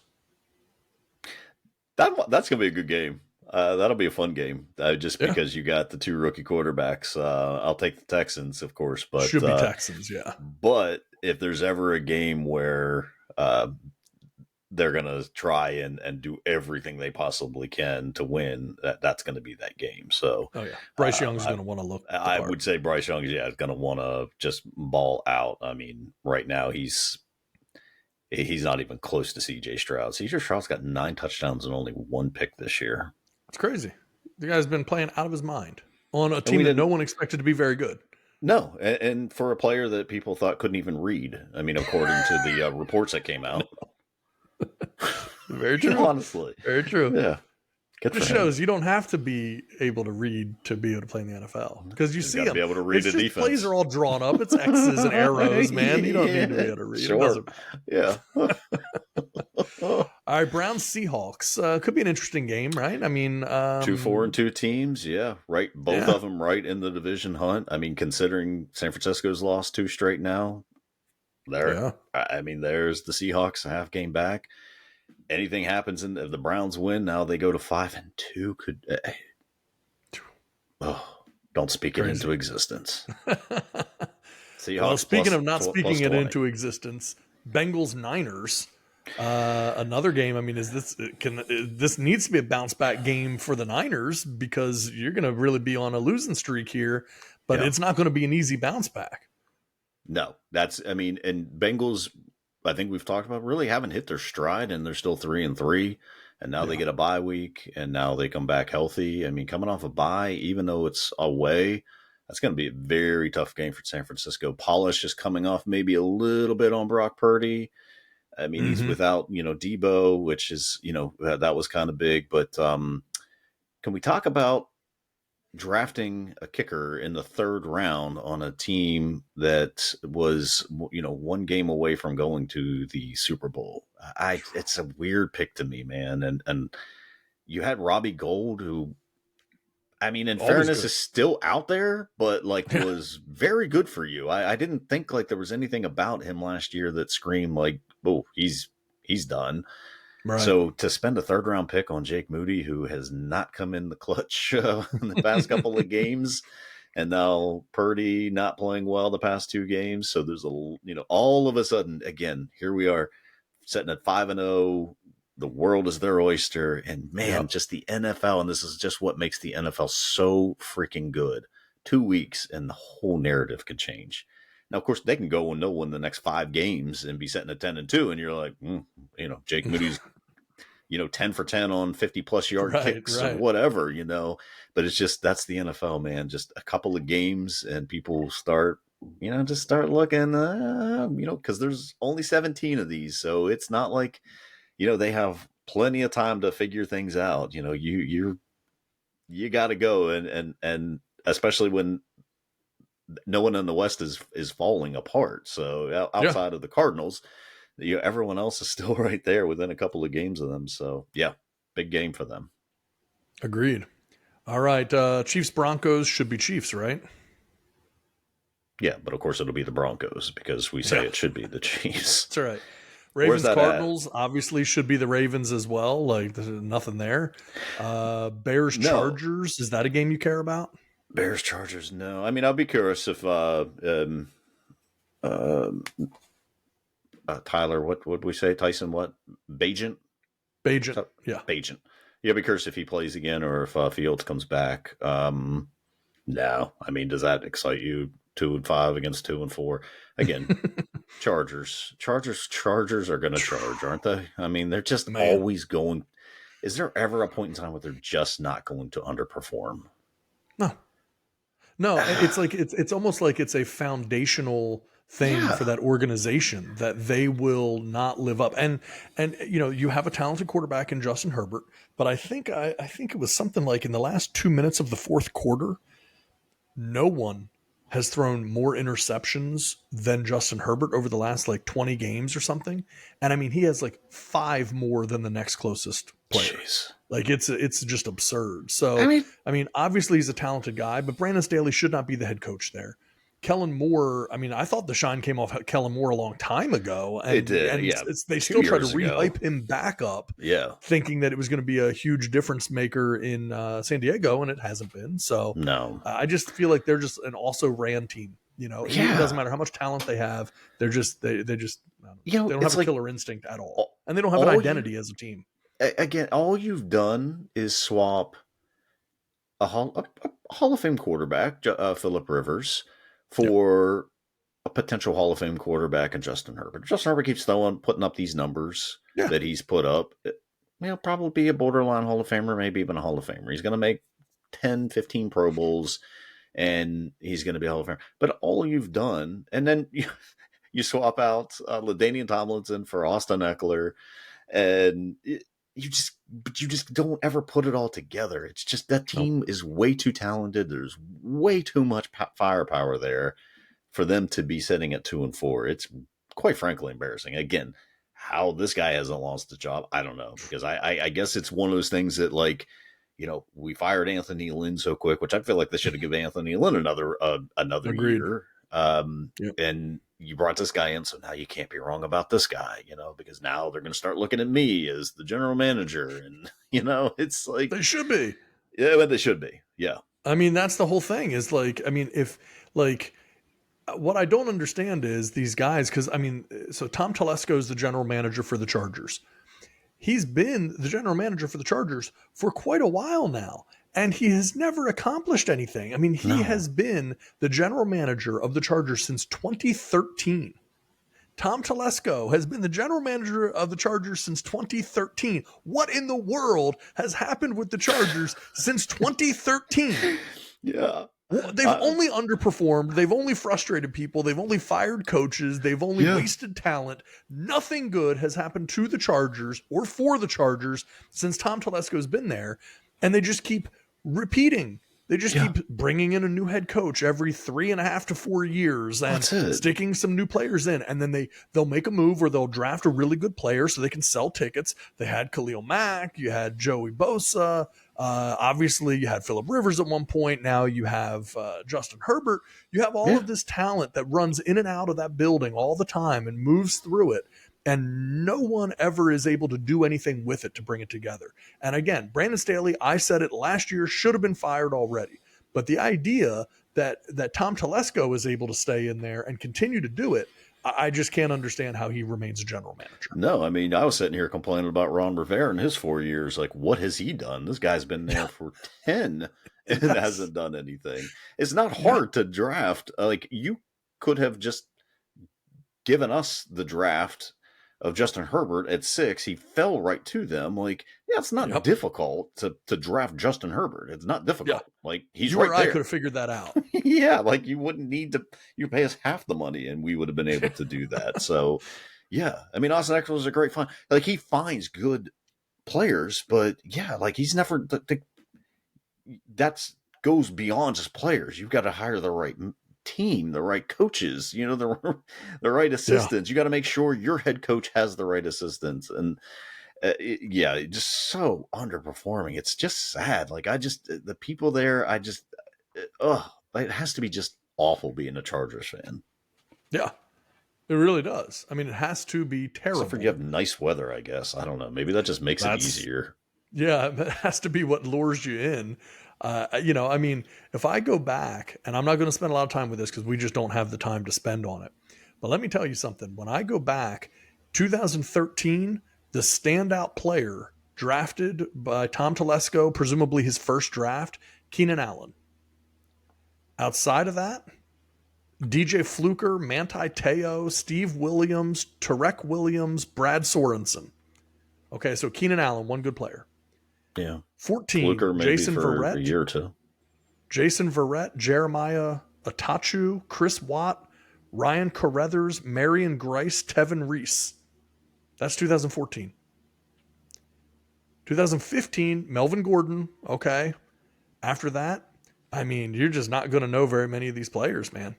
That's gonna be a good game. That'll be a fun game. Because you got the 2 rookie quarterbacks. I'll take the Texans, of course, but should be Texans, yeah. But if there's ever a game where they're gonna try and do everything they possibly can to win, that's gonna be that game. So Bryce Young's gonna want to look. I would say Bryce Young is gonna want to just ball out. I mean, right now he's not even close to CJ Stroud. CJ Stroud's got 9 touchdowns and only 1 pick this year. It's crazy. The guy's been playing out of his mind on a team that no one expected to be very good. No, and for a player that people thought couldn't even read. I mean, according to the reports that came out. Very true. Honestly. Very true. Yeah. It shows you don't have to be able to read to be able to play in the NFL because you see them. Be able to read the defense. Plays are all drawn up. It's X's and arrows, man. You don't need to be able to read. Sure. Yeah. All right, Browns Seahawks could be an interesting game, right? I mean, 2-4-2 teams, yeah, right. Both of them right in the division hunt. I mean, considering San Francisco's lost 2 straight now, I mean, there's the Seahawks a half game back. Anything happens if the Browns win, now they go to 5-2. Oh, don't speak it Crazy. into existence. Seahawks Well, speaking of not plus speaking it 20. into existence, Bengals Niners, another game. I mean, this needs to be a bounce back game for the Niners because you're going to really be on a losing streak here, but it's not going to be an easy bounce back. No, and Bengals, I think we've talked about, really haven't hit their stride, and they're still 3-3, and now they get a bye week, and now they come back healthy. I mean, coming off a bye, even though it's away, that's going to be a very tough game for San Francisco. Polish is coming off maybe a little bit on Brock Purdy. I mean, he's without, Debo, which is, that was kind of big. But can we talk about drafting a kicker in the third round on a team that was, one game away from going to the Super Bowl? It's a weird pick to me, man. And you had Robbie Gould, who, I mean, in fairness, is still out there, but was very good for you. I didn't think there was anything about him last year that screamed oh, he's done. Right. So to spend a third round pick on Jake Moody, who has not come in the clutch in the past couple of games, and now Purdy not playing well the past 2 games. So there's all of a sudden, again, here we are sitting at 5-0. The world is their oyster, and man, just the NFL, and this is just what makes the NFL so freaking good. 2 weeks and the whole narrative could change. Now, of course, they can go and no win the next 5 games and be sitting at 10-2, and you're like, Jake Moody's, 10 for 10 on 50+ yard kicks or whatever, But it's just, that's the NFL, man. Just a couple of games, and people start, just start looking, because there's only 17 of these, so it's not like, they have plenty of time to figure things out. You got to go, and especially when no one in the West is falling apart. So outside of the Cardinals, everyone else is still right there within a couple of games of them. So yeah, big game for them. Agreed. All right, Chiefs Broncos should be Chiefs, right? Yeah, but of course it'll be the Broncos because we say it should be the Chiefs. That's right. Ravens Cardinals obviously should be the Ravens as well. There's nothing there. Bears Chargers, is that a game you care about? Bears Chargers, no. I mean, I'll be curious if Tyler, what would we say? Tyson, what? Bagent? Yeah. Bagent. Yeah, I'll be curious if he plays again or if Fields comes back. No. I mean, does that excite you? 2-5 against 2-4. Again, Chargers are going to charge, aren't they? I mean, they're just always going. Is there ever a point in time where they're just not going to underperform? No, it's it's almost like it's a foundational thing for that organization that they will not live up. And you have a talented quarterback in Justin Herbert, but I think it was something like in the last 2 minutes of the fourth quarter, no one has thrown more interceptions than Justin Herbert over the last 20 games or something. And I mean, he has 5 more than the next closest player. Jeez. It's just absurd. So, I mean, obviously he's a talented guy, but Brandon Staley should not be the head coach there. Kellen Moore, I mean, I thought the shine came off Kellen Moore a long time ago. And, it did, and yeah. They still try to rehype him back up, thinking that it was going to be a huge difference maker in San Diego, and it hasn't been. So no, I just feel like they're just an also-ran team. It doesn't matter how much talent they have. They're just they don't have a killer instinct at all, and they don't have an identity as a team. Again, all you've done is swap a Hall of Fame quarterback, Phillip Rivers, for a potential Hall of Fame quarterback in Justin Herbert. Justin Herbert keeps putting up these numbers that he's put up. He'll probably be a borderline Hall of Famer, maybe even a Hall of Famer. He's going to make 10, 15 Pro Bowls, and he's going to be a Hall of Famer. But all you've done, and then you swap out LaDainian Tomlinson for Austin Eckler, and you just don't ever put it all together. It's just that team is way too talented. There's way too much firepower there for them to be sitting at 2-4. It's quite frankly embarrassing. Again, how this guy hasn't lost a job, I don't know, because I guess it's one of those things that we fired Anthony Lynn so quick, which I feel like they should have given Anthony Lynn another year. And you brought this guy in, so now you can't be wrong about this guy, because now they're going to start looking at me as the general manager, and it's like they should be. Yeah, but they should be. Yeah, I mean, that's the whole thing is like, I mean, if like, what I don't understand is these guys, because I mean, so Tom Telesco is the general manager for the Chargers. He's been the general manager for the Chargers for quite a while now, and he has never accomplished anything. I mean, he No. has been the general manager of the Chargers since 2013. Tom Telesco has been the general manager of the Chargers since 2013. What in the world has happened with the Chargers since 2013? Yeah. They've only underperformed. They've only frustrated people. They've only fired coaches. They've only wasted talent. Nothing good has happened to the Chargers or for the Chargers since Tom Telesco's been there. And they just keep repeating. They just keep bringing in a new head coach every 3.5 to 4 years and sticking some new players in. And then they'll make a move where they'll draft a really good player so they can sell tickets. They had Khalil Mack. You had Joey Bosa. Obviously, you had Phillip Rivers at one point. Now you have Justin Herbert. You have all of this talent that runs in and out of that building all the time and moves through it. And no one ever is able to do anything with it to bring it together. And again, Brandon Staley, I said it last year, should have been fired already. But the idea that Tom Telesco is able to stay in there and continue to do it, I just can't understand how he remains a general manager. No, I mean, I was sitting here complaining about Ron Rivera in his 4 years. Like, what has he done? This guy's been there for 10 and hasn't done anything. It's not hard to draft. Like, you could have just given us the draft of Justin Herbert at 6. He fell right to them. Like, yeah, it's not difficult to draft Justin Herbert. It's not difficult. Like, he's right there. I could have figured that out. Yeah, like you wouldn't need to. You pay us half the money, and we would have been able to do that. So, yeah, I mean, Austin Eckler is a great find. Like, he finds good players, but yeah, like he's never. That's goes beyond just players. You've got to hire the right team, the right coaches, the right assistants. You got to make sure your head coach has the right assistants. And just so underperforming. It's just sad. Like, the people there, it has to be just awful being a Chargers fan. Yeah, it really does. I mean, it has to be terrible. Except for you have nice weather, I guess. I don't know. Maybe that just makes it easier. Yeah, it has to be what lures you in. I mean, if I go back, and I'm not going to spend a lot of time with this because we just don't have the time to spend on it. But let me tell you something. When I go back, 2013, the standout player drafted by Tom Telesco, presumably his first draft, Keenan Allen. Outside of that, DJ Fluker, Manti Te'o, Steve Williams, Tarek Williams, Brad Sorensen. Okay, so Keenan Allen, one good player. Yeah. 14, Fluker maybe Jason for Verrett. a year or two. Jason Verrett, Jeremiah Atachu, Chris Watt, Ryan Carruthers, Marion Grice, Tevin Reese. That's 2014. 2015, Melvin Gordon. Okay. After that, I mean, you're just not going to know very many of these players, man.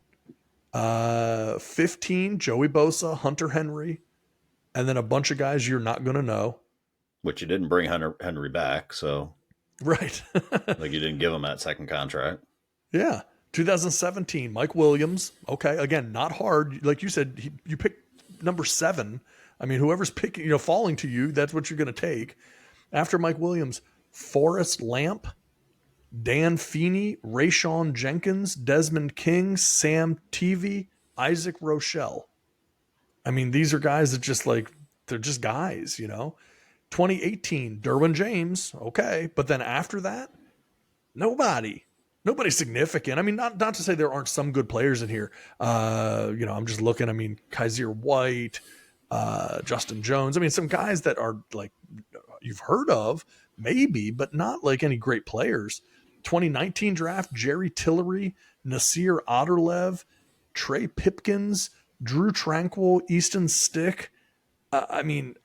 15, Joey Bosa, Hunter Henry, and then a bunch of guys you're not going to know. Which you didn't bring Hunter Henry back, so. Right. Like, you didn't give him that second contract. Yeah. 2017, Mike Williams. Okay. Again, not hard. Like you said, you picked number 7. I mean, whoever's picking, falling to you, that's what you're going to take. After Mike Williams, Forrest Lamp, Dan Feeney, Rayshon Jenkins, Desmond King, Sam Teavee, Isaac Rochelle. I mean, these are guys that just they're just guys, 2018, Derwin James. Okay. But then after that, nobody significant. I mean, not to say there aren't some good players in here. I'm just looking, I mean, Kaiser White, Justin Jones. I mean, some guys that are like you've heard of maybe, but not like any great players. 2019 draft, Jerry Tillery, Nasir Otterlev, Trey Pipkins, Drew Tranquil, Easton Stick. I mean,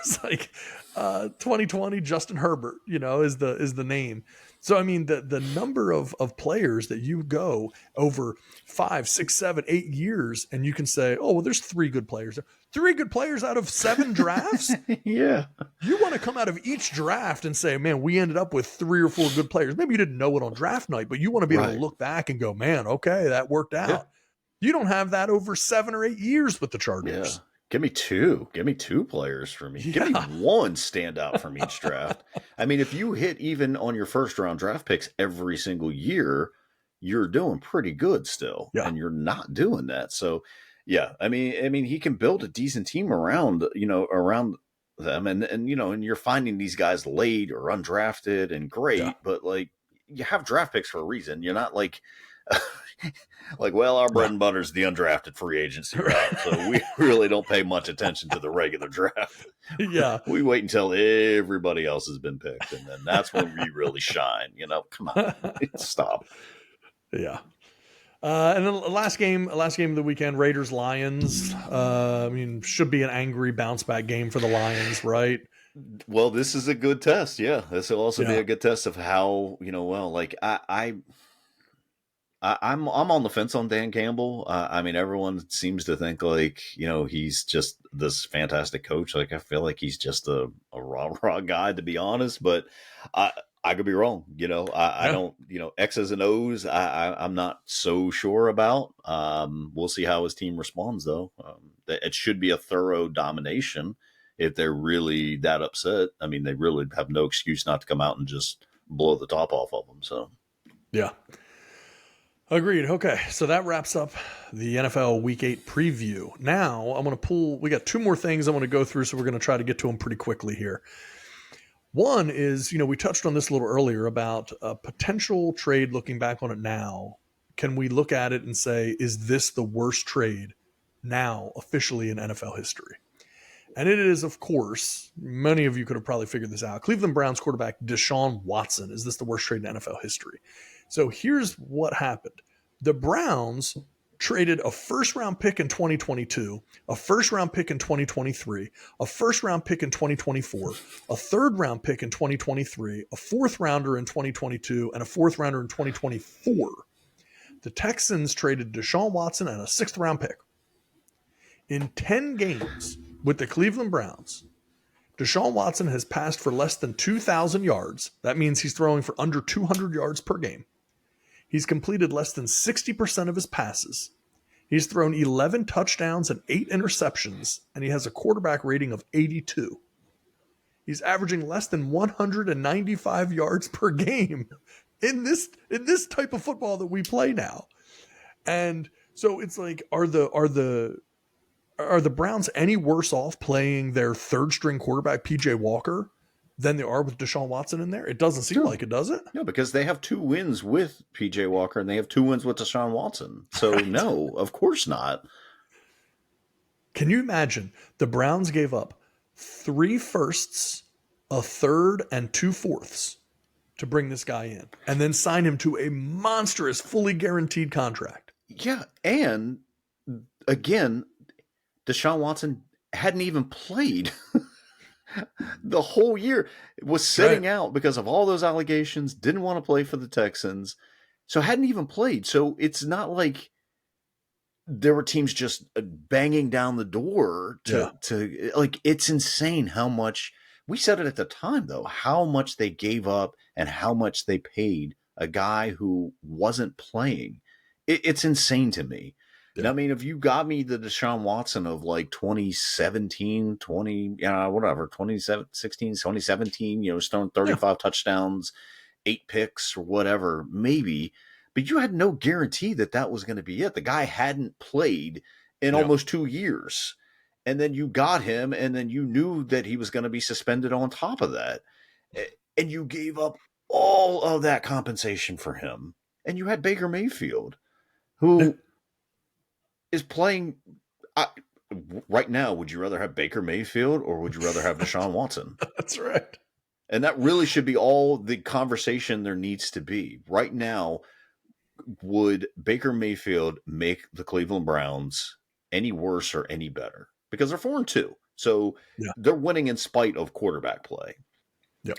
it's like 2020 Justin Herbert, is the name. So, I mean, the number of players that you go over 5, 6, 7, 8 years, and you can say, oh, well, there's 3 good players. 3 good players out of 7 drafts? Yeah. You want to come out of each draft and say, man, we ended up with 3 or 4 good players. Maybe you didn't know it on draft night, but you want to be able to look back and go, man, okay, that worked out. Yeah. You don't have that over 7 or 8 years with the Chargers. Yeah. Give me two. Give me two players for me. Give me one standout from each draft. I mean, if you hit even on your first round draft picks every single year, you're doing pretty good still. Yeah. And you're not doing that. So yeah, I mean, he can build a decent team around them. And you're finding these guys late or undrafted and great, Yeah. but like you have draft picks for a reason. You're not like like, well, our bread and butter is the undrafted free agency route, so we really don't pay much attention to the regular draft. Yeah. We wait until everybody else has been picked, and then that's when we really shine. Come on, stop. Yeah. And then last game of the weekend, Raiders Lions. Should be an angry bounce back game for the Lions, right? Well, this is a good test. Yeah, this will also be a good test of how I'm on the fence on Dan Campbell. Everyone seems to think like he's just this fantastic coach. Like I feel like he's just a raw guy, to be honest. But I could be wrong. I don't. X's and O's. I'm not so sure about. We'll see how his team responds, though. It should be a thorough domination if they're really that upset. I mean, they really have no excuse not to come out and just blow the top off of them. So yeah. Agreed. Okay, so that wraps up the NFL Week 8 preview. Now, I'm going to we got two more things I want to go through, so we're going to try to get to them pretty quickly here. One is, we touched on this a little earlier about a potential trade looking back on it now. Can we look at it and say, is this the worst trade now officially in NFL history? And it is, of course, many of you could have probably figured this out. Cleveland Browns quarterback Deshaun Watson. Is this the worst trade in NFL history? So here's what happened. The Browns traded a first-round pick in 2022, a first-round pick in 2023, a first-round pick in 2024, a third-round pick in 2023, a fourth-rounder in 2022, and a fourth-rounder in 2024. The Texans traded Deshaun Watson and a sixth-round pick. In 10 games with the Cleveland Browns, Deshaun Watson has passed for less than 2,000 yards. That means he's throwing for under 200 yards per game. He's completed less than 60% of his passes. He's thrown 11 touchdowns and 8 interceptions, and he has a quarterback rating of 82. He's averaging less than 195 yards per game in this type of football that we play now. And so it's like, are the Browns any worse off playing their third string quarterback, PJ Walker, than they are with Deshaun Watson in there? It doesn't seem like it, does it? No, because they have 2 wins with PJ Walker and they have 2 wins with Deshaun Watson. So right. No, of course not. Can you imagine the Browns gave up 3 firsts, a third, and 2 fourths to bring this guy in and then sign him to a monstrous, fully guaranteed contract? Yeah. And again, Deshaun Watson hadn't even played the whole year. It was sitting out because of all those allegations, didn't want to play for the Texans, so hadn't even played. So it's not like there were teams just banging down the door to like, it's insane how much, we said it at the time though, how much they gave up and how much they paid a guy who wasn't playing. It's insane to me. Yeah. I mean, if you got me the Deshaun Watson of like 2017, 2017, throwing 35 touchdowns, 8 picks or whatever, maybe, but you had no guarantee that was going to be it. The guy hadn't played in almost 2 years. And then you got him, and then you knew that he was going to be suspended on top of that. And you gave up all of that compensation for him. And you had Baker Mayfield, who is playing right now. Would you rather have Baker Mayfield or would you rather have Deshaun Watson? That's right. And that really should be all the conversation there needs to be. Right now, would Baker Mayfield make the Cleveland Browns any worse or any better? Because they're 4-2. So they're winning in spite of quarterback play. Yep.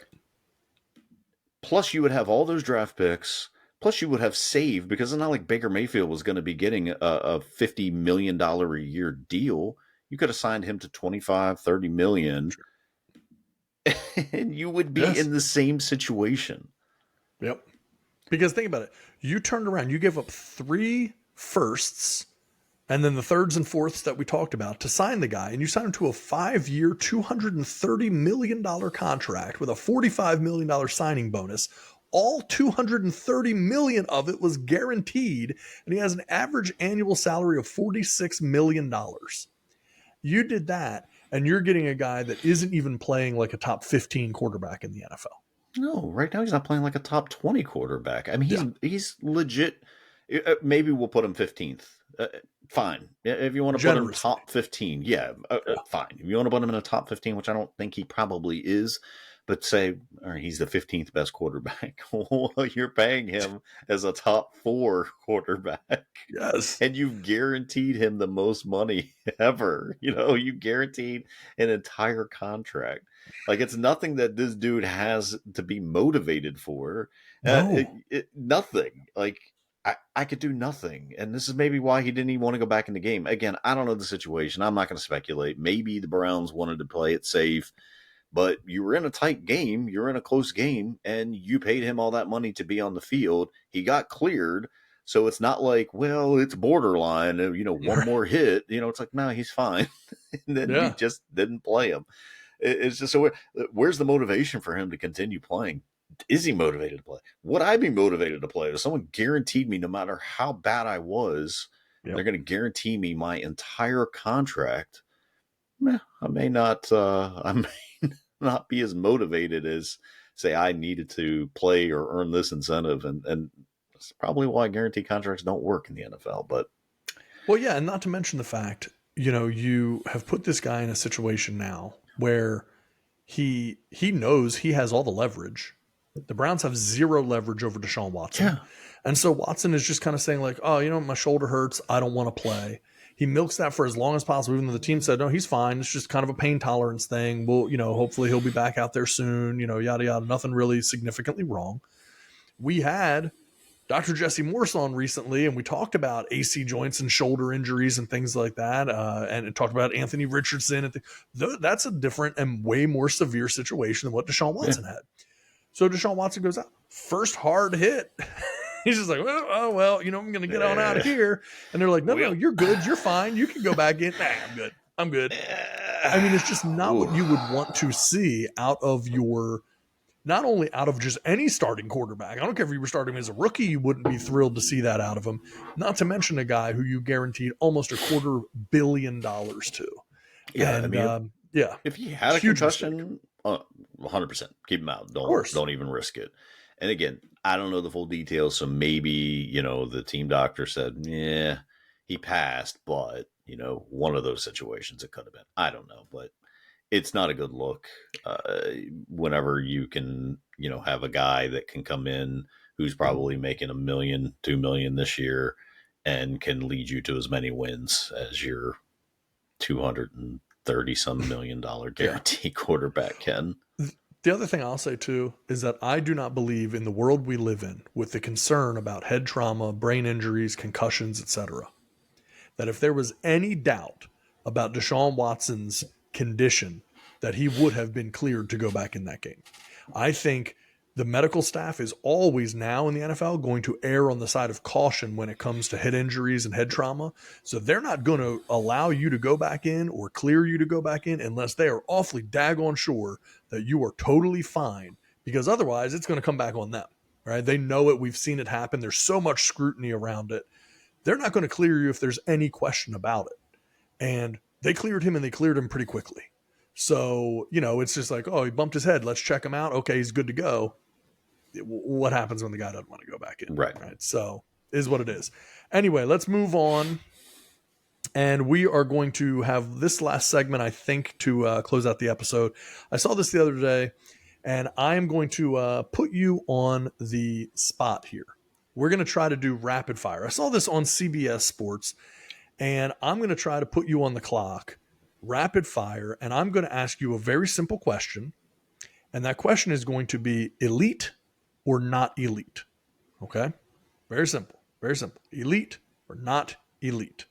Plus, you would have all those draft picks. Plus, you would have saved, because it's not like Baker Mayfield was going to be getting a $50 million a year deal. You could have signed him to $25-30 million, and you would be in the same situation. Yep. Because think about it. You turned around. You gave up 3 firsts And then the thirds and fourths that we talked about to sign the guy, and you sign him to a 5-year, $230 million contract with a $45 million signing bonus. All $230 million of it was guaranteed, and he has an average annual salary of $46 million. You did that, and you're getting a guy that isn't even playing like a top 15 quarterback in the NFL. No, right now he's not playing like a top 20 quarterback. I mean, he's legit. Maybe we'll put him 15th. Fine. If you want to put him top 15, fine. If you want to put him in a top 15, which I don't think he probably is, but say, all right, he's the 15th best quarterback. Well, you're paying him as a top 4 quarterback. Yes. And you've guaranteed him the most money ever. You guaranteed an entire contract. Like, it's nothing that this dude has to be motivated for. No. Nothing. Like, I could do nothing. And this is maybe why he didn't even want to go back in the game. Again, I don't know the situation. I'm not going to speculate. Maybe the Browns wanted to play it safe. But you were in a tight game, you're in a close game, and you paid him all that money to be on the field. He got cleared, so it's not like, well, it's borderline, one more hit. It's like, no, he's fine. And then you just didn't play him. It's just so where's the motivation for him to continue playing? Is he motivated to play? Would I be motivated to play? If someone guaranteed me, no matter how bad I was, they're going to guarantee me my entire contract. I may not. I may not be as motivated as say I needed to play or earn this incentive, and that's probably why guaranteed contracts don't work in the NFL. But and not to mention the fact, you have put this guy in a situation now where he knows he has all the leverage. The Browns have zero leverage over Deshaun Watson. Yeah. And so Watson is just kind of saying like, oh, my shoulder hurts. I don't want to play. He milks that for as long as possible, even though the team said, no, he's fine. It's just kind of a pain tolerance thing. Well, hopefully he'll be back out there soon, yada, yada. Nothing really significantly wrong. We had Dr. Jesse Morse on recently, and we talked about AC joints and shoulder injuries and things like that. And talked about Anthony Richardson. That's a different and way more severe situation than what Deshaun Watson had. So Deshaun Watson goes out. First hard hit. He's just like, I'm going to get on out of here. And they're like, no, you're good. You're fine. You can go back in. Nah, I'm good. I mean, it's just not what you would want to see out of not only out of just any starting quarterback. I don't care if you were starting him as a rookie, you wouldn't be thrilled to see that out of him. Not to mention a guy who you guaranteed almost $250 million to. Yeah. And, if he had a concussion, 100% keep him out. Don't even risk it. And again, I don't know the full details, so maybe, the team doctor said, he passed, but, one of those situations it could have been. I don't know, but it's not a good look whenever you can, have a guy that can come in who's probably making $1 million, $2 million this year and can lead you to as many wins as your $230-some million guarantee quarterback can. The other thing I'll say, too, is that I do not believe in the world we live in with the concern about head trauma, brain injuries, concussions, etc., that if there was any doubt about Deshaun Watson's condition, that he would have been cleared to go back in that game. I think the medical staff is always now in the NFL going to err on the side of caution when it comes to head injuries and head trauma. So they're not going to allow you to go back in or clear you to go back in unless they are awfully daggone sure that you are totally fine, because otherwise it's going to come back on them, right? They know it. We've seen it happen. There's so much scrutiny around it. They're not going to clear you if there's any question about it. And they cleared him, and they cleared him pretty quickly. So, it's just like, oh, he bumped his head. Let's check him out. Okay, he's good to go. What happens when the guy doesn't want to go back in? Right. So is what it is. Anyway, let's move on. And we are going to have this last segment, I think, to close out the episode. I saw this the other day, and I am going to put you on the spot here. We're going to try to do rapid fire. I saw this on CBS Sports, and I'm going to try to put you on the clock, rapid fire, and I'm going to ask you a very simple question. And that question is going to be elite or not elite. Okay? Very simple. Very simple. Elite or not elite.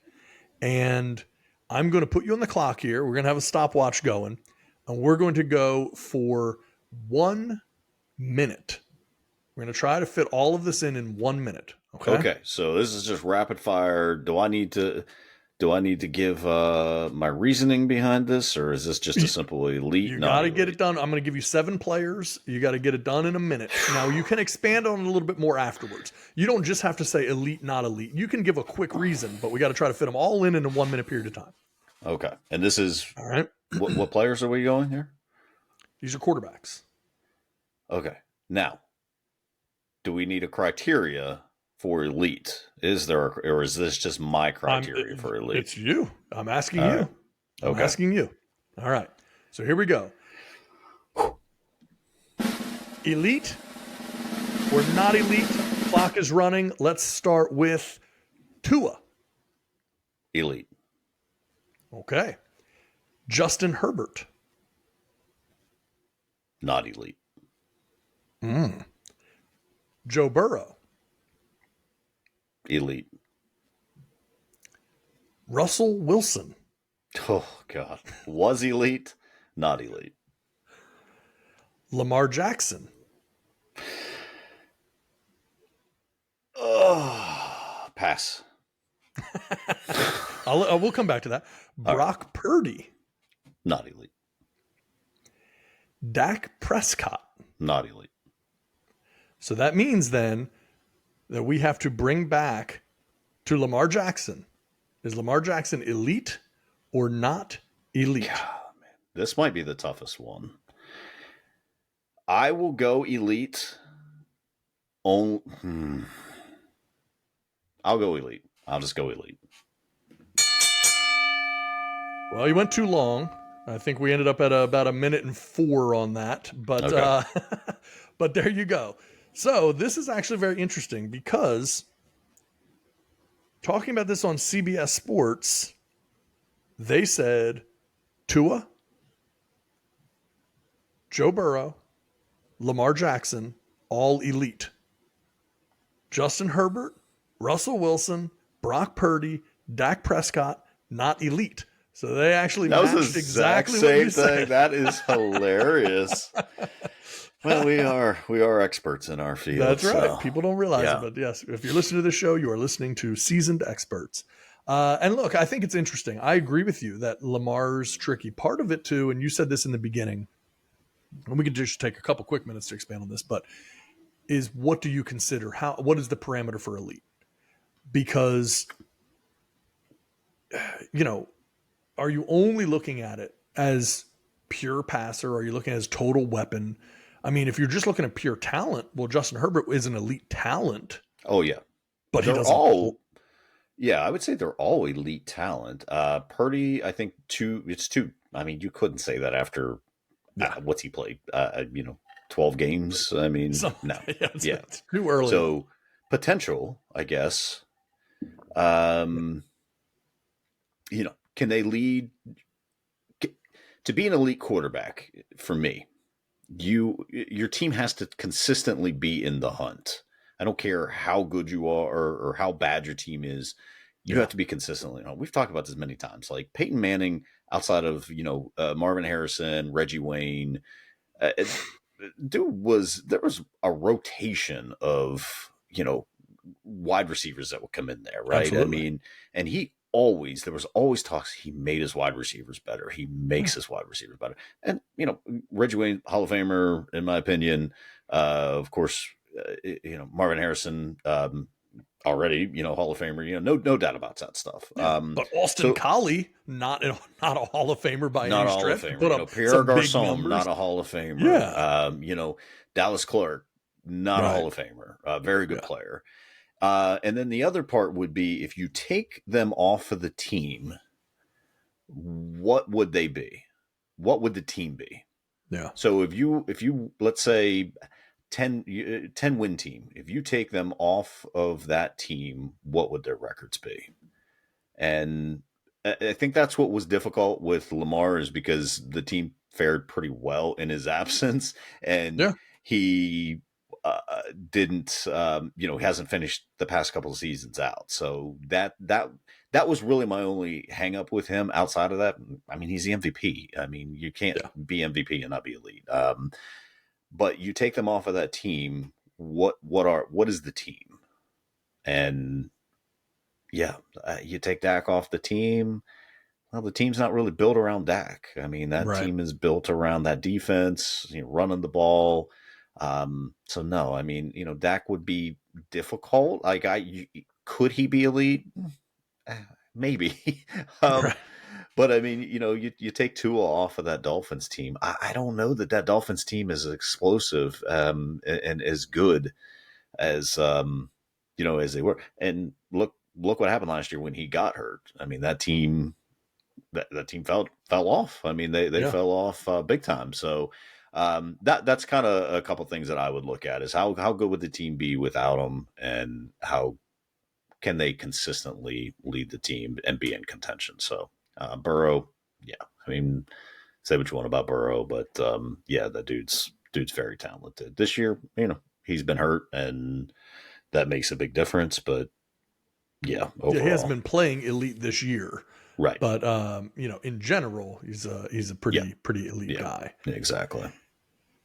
And I'm going to put you on the clock here. We're going to have a stopwatch going, and we're going to go for 1 minute. We're going to try to fit all of this in 1 minute. Okay. Okay. So this is just rapid fire. Do I need to Do I need to give my reasoning behind this, or is this just a simple elite? You got to get it done. I'm going to give you 7 players. You got to get it done in a minute. Now, you can expand on it a little bit more afterwards. You don't just have to say elite, not elite. You can give a quick reason, but we got to try to fit them all in a 1 minute period of time. Okay. And this is all right. What players are we going here? These are quarterbacks. Okay. Now, do we need a criteria for elite? Is there, or is this just my criteria for elite? It's you. I'm asking you. Right. Okay. I'm asking you. All right. So here we go. Elite or not elite? Clock is running. Let's start with Tua. Elite. Okay. Justin Herbert. Not elite. Joe Burrow. Elite. Russell Wilson. Oh, God. Was elite, not elite. Lamar Jackson. Pass. We'll come back to that. Brock Purdy. Not elite. Dak Prescott. Not elite. So that means then that we have to bring back to Lamar Jackson. Is Lamar Jackson elite or not elite? God, man. This might be the toughest one. I will go elite. I'll go elite. I'll just go elite. Well, you went too long. I think we ended up at about 1 minute and 4 on that. But Okay. but there you go. So this is actually very interesting because talking about this on CBS Sports, they said Tua, Joe Burrow, Lamar Jackson, all elite. Justin Herbert, Russell Wilson, Brock Purdy, Dak Prescott, not elite. So they actually That was matched the exactly exact what you same thing. said. That is hilarious. Well, we are experts in our field. That's right. So. People don't realize Yeah. it, but yes, if you're listening to this show, you are listening to seasoned experts. And look, I think it's interesting. I agree with you that Lamar's tricky. Part of it too, and you said this in the beginning, and we can just take a couple quick minutes to expand on this, but is what do you consider? What is the parameter for elite? Because, are you only looking at it as pure passer? Or are you looking at it as total weapon? I mean, if you're just looking at pure talent, well, Justin Herbert is an elite talent. Oh, yeah. But they're all, yeah, I would say they're all elite talent. Purdy, I think it's two. I mean, you couldn't say that after what's he played? 12 games. I mean, no. Yeah. It's too early. So potential, I guess. Can they lead to be an elite quarterback? For me, your team has to consistently be in the hunt. I don't care how good you are or how bad your team is. You have to be consistently on. We've talked about this many times. Like Peyton Manning, outside of Marvin Harrison, Reggie Wayne, there was a rotation of wide receivers that would come in there, right? Absolutely. I mean, and there was always talks he made his wide receivers better. He makes his wide receivers better. And, Reggie Wayne, Hall of Famer, in my opinion, of course, Marvin Harrison, already, Hall of Famer, no doubt about that stuff. But Austin Collie, not a Hall of Famer by not any a stretch. Hall of Famer. Pierre Garçon, not a Hall of Famer. Yeah. Dallas Clark, not a Hall of Famer. Very good player. And then the other part would be if you take them off of the team, what would they be? What would the team be? Yeah. So if you let's say 10 win team, if you take them off of that team, what would their records be? And I think that's what was difficult with Lamar, is because the team fared pretty well in his absence, and he didn't, he hasn't finished the past couple of seasons out. So that was really my only hang up with him. Outside of that, I mean, he's the MVP. I mean, you can't be MVP and not be elite. But you take them off of that team. What is the team? And yeah, you take Dak off the team. Well, the team's not really built around Dak. I mean, that Right. team is built around that defense, running the ball. So no, I mean, Dak would be difficult. Like, could he be elite? Eh, Maybe. um, Right. but I mean, you take Tua off of that Dolphins team. I don't know that Dolphins team is explosive and as good as as they were. And look what happened last year when he got hurt. I mean, that team fell off. I mean, they Yeah. fell off big time. So that's kind of a couple things that I would look at is how good would the team be without him, and how can they consistently lead the team and be in contention. So Burrow, yeah, I mean, say what you want about Burrow, but yeah, the dude's very talented. This year, he's been hurt, and that makes a big difference. But yeah, Yeah, he hasn't overall, been playing elite this year, right? but in general, he's a Yeah, pretty elite yeah, guy. exactly.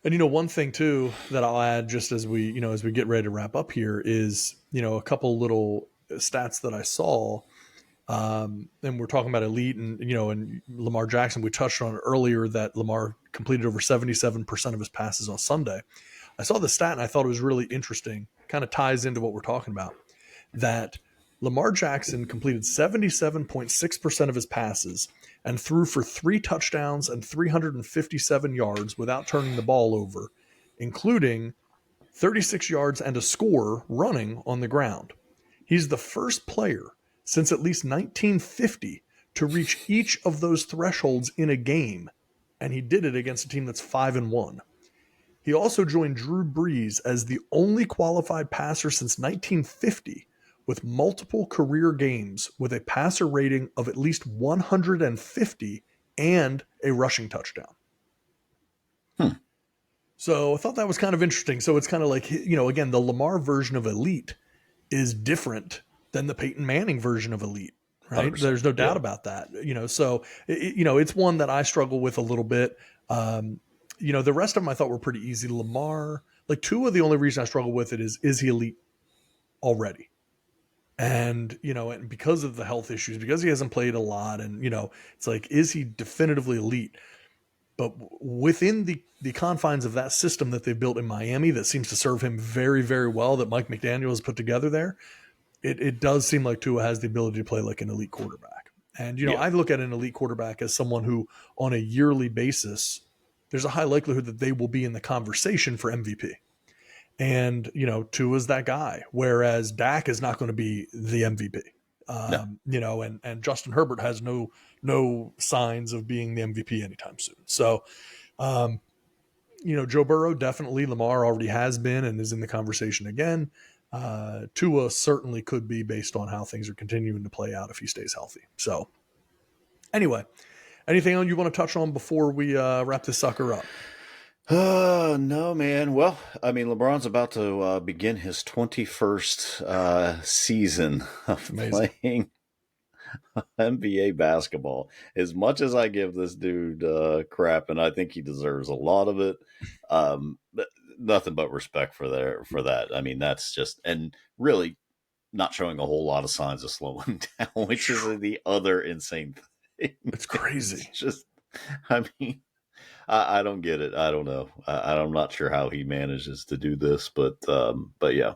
And one thing too that I'll add just as we as we get ready to wrap up here is a couple little stats that I saw. And we're talking about elite and Lamar Jackson. We touched on it earlier that Lamar completed over 77% of his passes on Sunday. I saw the stat and I thought it was really interesting. Kind of ties into what we're talking about. That Lamar Jackson completed 77.6% of his passes and threw for 3 touchdowns and 357 yards without turning the ball over, including 36 yards and a score running on the ground. He's the first player since at least 1950 to reach each of those thresholds in a game, and he did it against a team that's 5-1. He also joined Drew Brees as the only qualified passer since 1950 with multiple career games with a passer rating of at least 150 and a rushing touchdown. Hmm. So I thought that was kind of interesting. So it's kind of like, again, the Lamar version of elite is different than the Peyton Manning version of elite, right? 100%. There's no doubt Yeah. about that. So it's one that I struggle with a little bit. The rest of them I thought were pretty easy. Lamar, like Tua, the only reason I struggle with it is he elite already? And and because of the health issues, because he hasn't played a lot, and it's like, is he definitively elite? But within the confines of that system that they've built in Miami, that seems to serve him very, very well, that Mike McDaniel has put together there, it does seem like Tua has the ability to play like an elite quarterback. And Yeah. I look at an elite quarterback as someone who, on a yearly basis, there's a high likelihood that they will be in the conversation for MVP. And Tua's that guy, whereas Dak is not going to be the MVP. No. And Justin Herbert has no signs of being the MVP anytime soon. So, Joe Burrow definitely, Lamar already has been and is in the conversation again. Tua certainly could be, based on how things are continuing to play out, if he stays healthy. So, anyway, anything else you want to touch on before we wrap this sucker up? No, man. Well, I mean, LeBron's about to begin his 21st season of Amazing. playing NBA basketball. As much as I give this dude crap, and I think he deserves a lot of it, nothing but respect for that. I mean, that's just, and really not showing a whole lot of signs of slowing down, which is the other insane thing. It's crazy. It's just, I mean, I don't get it. I don't know. I'm not sure how he manages to do this, but yeah.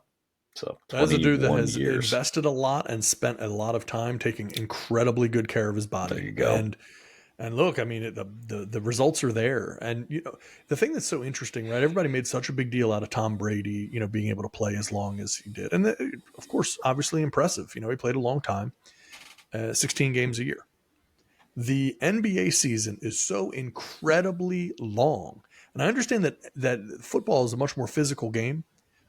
So As a dude that 21 has years. invested a lot and spent a lot of time taking incredibly good care of his body. There you go. And look, I mean, the results are there. And, the thing that's so interesting, right? Everybody made such a big deal out of Tom Brady, being able to play as long as he did. And of course, obviously impressive. He played a long time, 16 games a year. The NBA season is so incredibly long. And I understand that football is a much more physical game,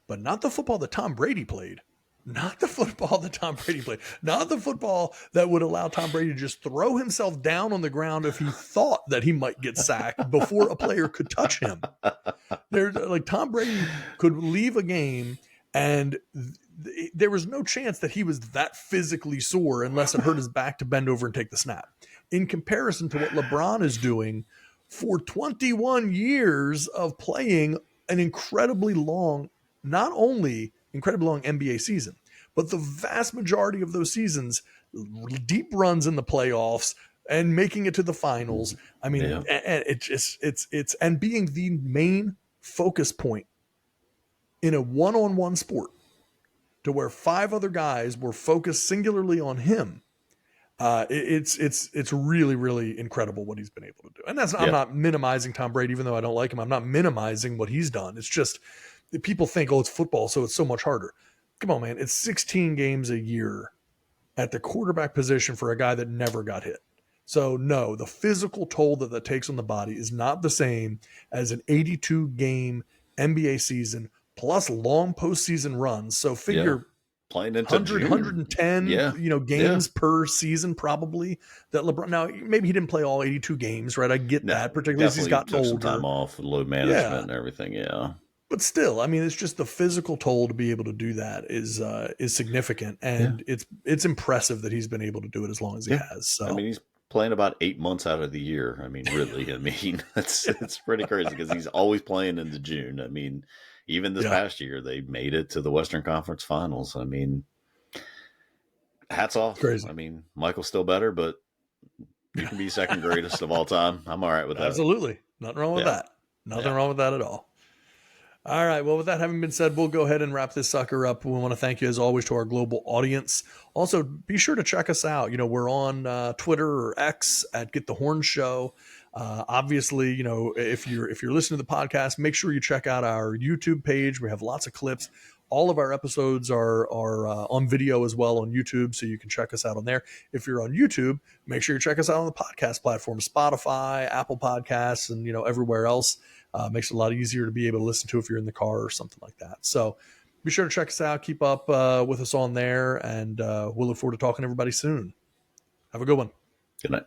but not the football that Tom Brady played. Not the football that Tom Brady played. Not the football that would allow Tom Brady to just throw himself down on the ground if he thought that he might get sacked before a player could touch him. Like, Tom Brady could leave a game and there was no chance that he was that physically sore unless it hurt his back to bend over and take the snap. In comparison to what LeBron is doing for 21 years of playing an incredibly long, not only incredibly long NBA season, but the vast majority of those seasons, deep runs in the playoffs and making it to the finals. I mean, and it's and being the main focus point in a one-on-one sport, to where 5 other guys were focused singularly on him. It's really, really incredible what he's been able to do. And I'm not minimizing Tom Brady, even though I don't like him. I'm not minimizing what he's done. It's just people think, oh, it's football, so it's so much harder. Come on, man. It's 16 games a year at the quarterback position for a guy that never got hit. So no, the physical toll that takes on the body is not the same as an 82 game NBA season plus long postseason runs. So figure playing into 100, June. 110, games per season probably that LeBron. Now maybe he didn't play all 82 games, right? I get that, particularly as he's gotten older. Some time off, load management and everything. Yeah, but still, I mean, it's just the physical toll to be able to do that is significant, and it's impressive that he's been able to do it as long as he has. So I mean, he's playing about 8 months out of the year. I mean, really, I mean, it's pretty crazy because he's always playing into June. I mean, even this past year, they made it to the Western Conference Finals. I mean, hats off. Crazy. I mean, Michael's still better, but you can be second greatest of all time. I'm all right with that. Absolutely. Nothing wrong with that. Nothing wrong with that at all. All right. Well, with that having been said, we'll go ahead and wrap this sucker up. We want to thank you, as always, to our global audience. Also, be sure to check us out. We're on Twitter or X at Get the Horn Show. Obviously, if you're listening to the podcast, make sure you check out our YouTube page. We have lots of clips. All of our episodes are on video as well on YouTube, so you can check us out on there. If you're on YouTube, make sure you check us out on the podcast platform, Spotify, Apple Podcasts, and everywhere else. Makes it a lot easier to be able to listen to if you're in the car or something like that. So be sure to check us out. Keep up with us on there, and we'll look forward to talking to everybody soon. Have a good one. Good night.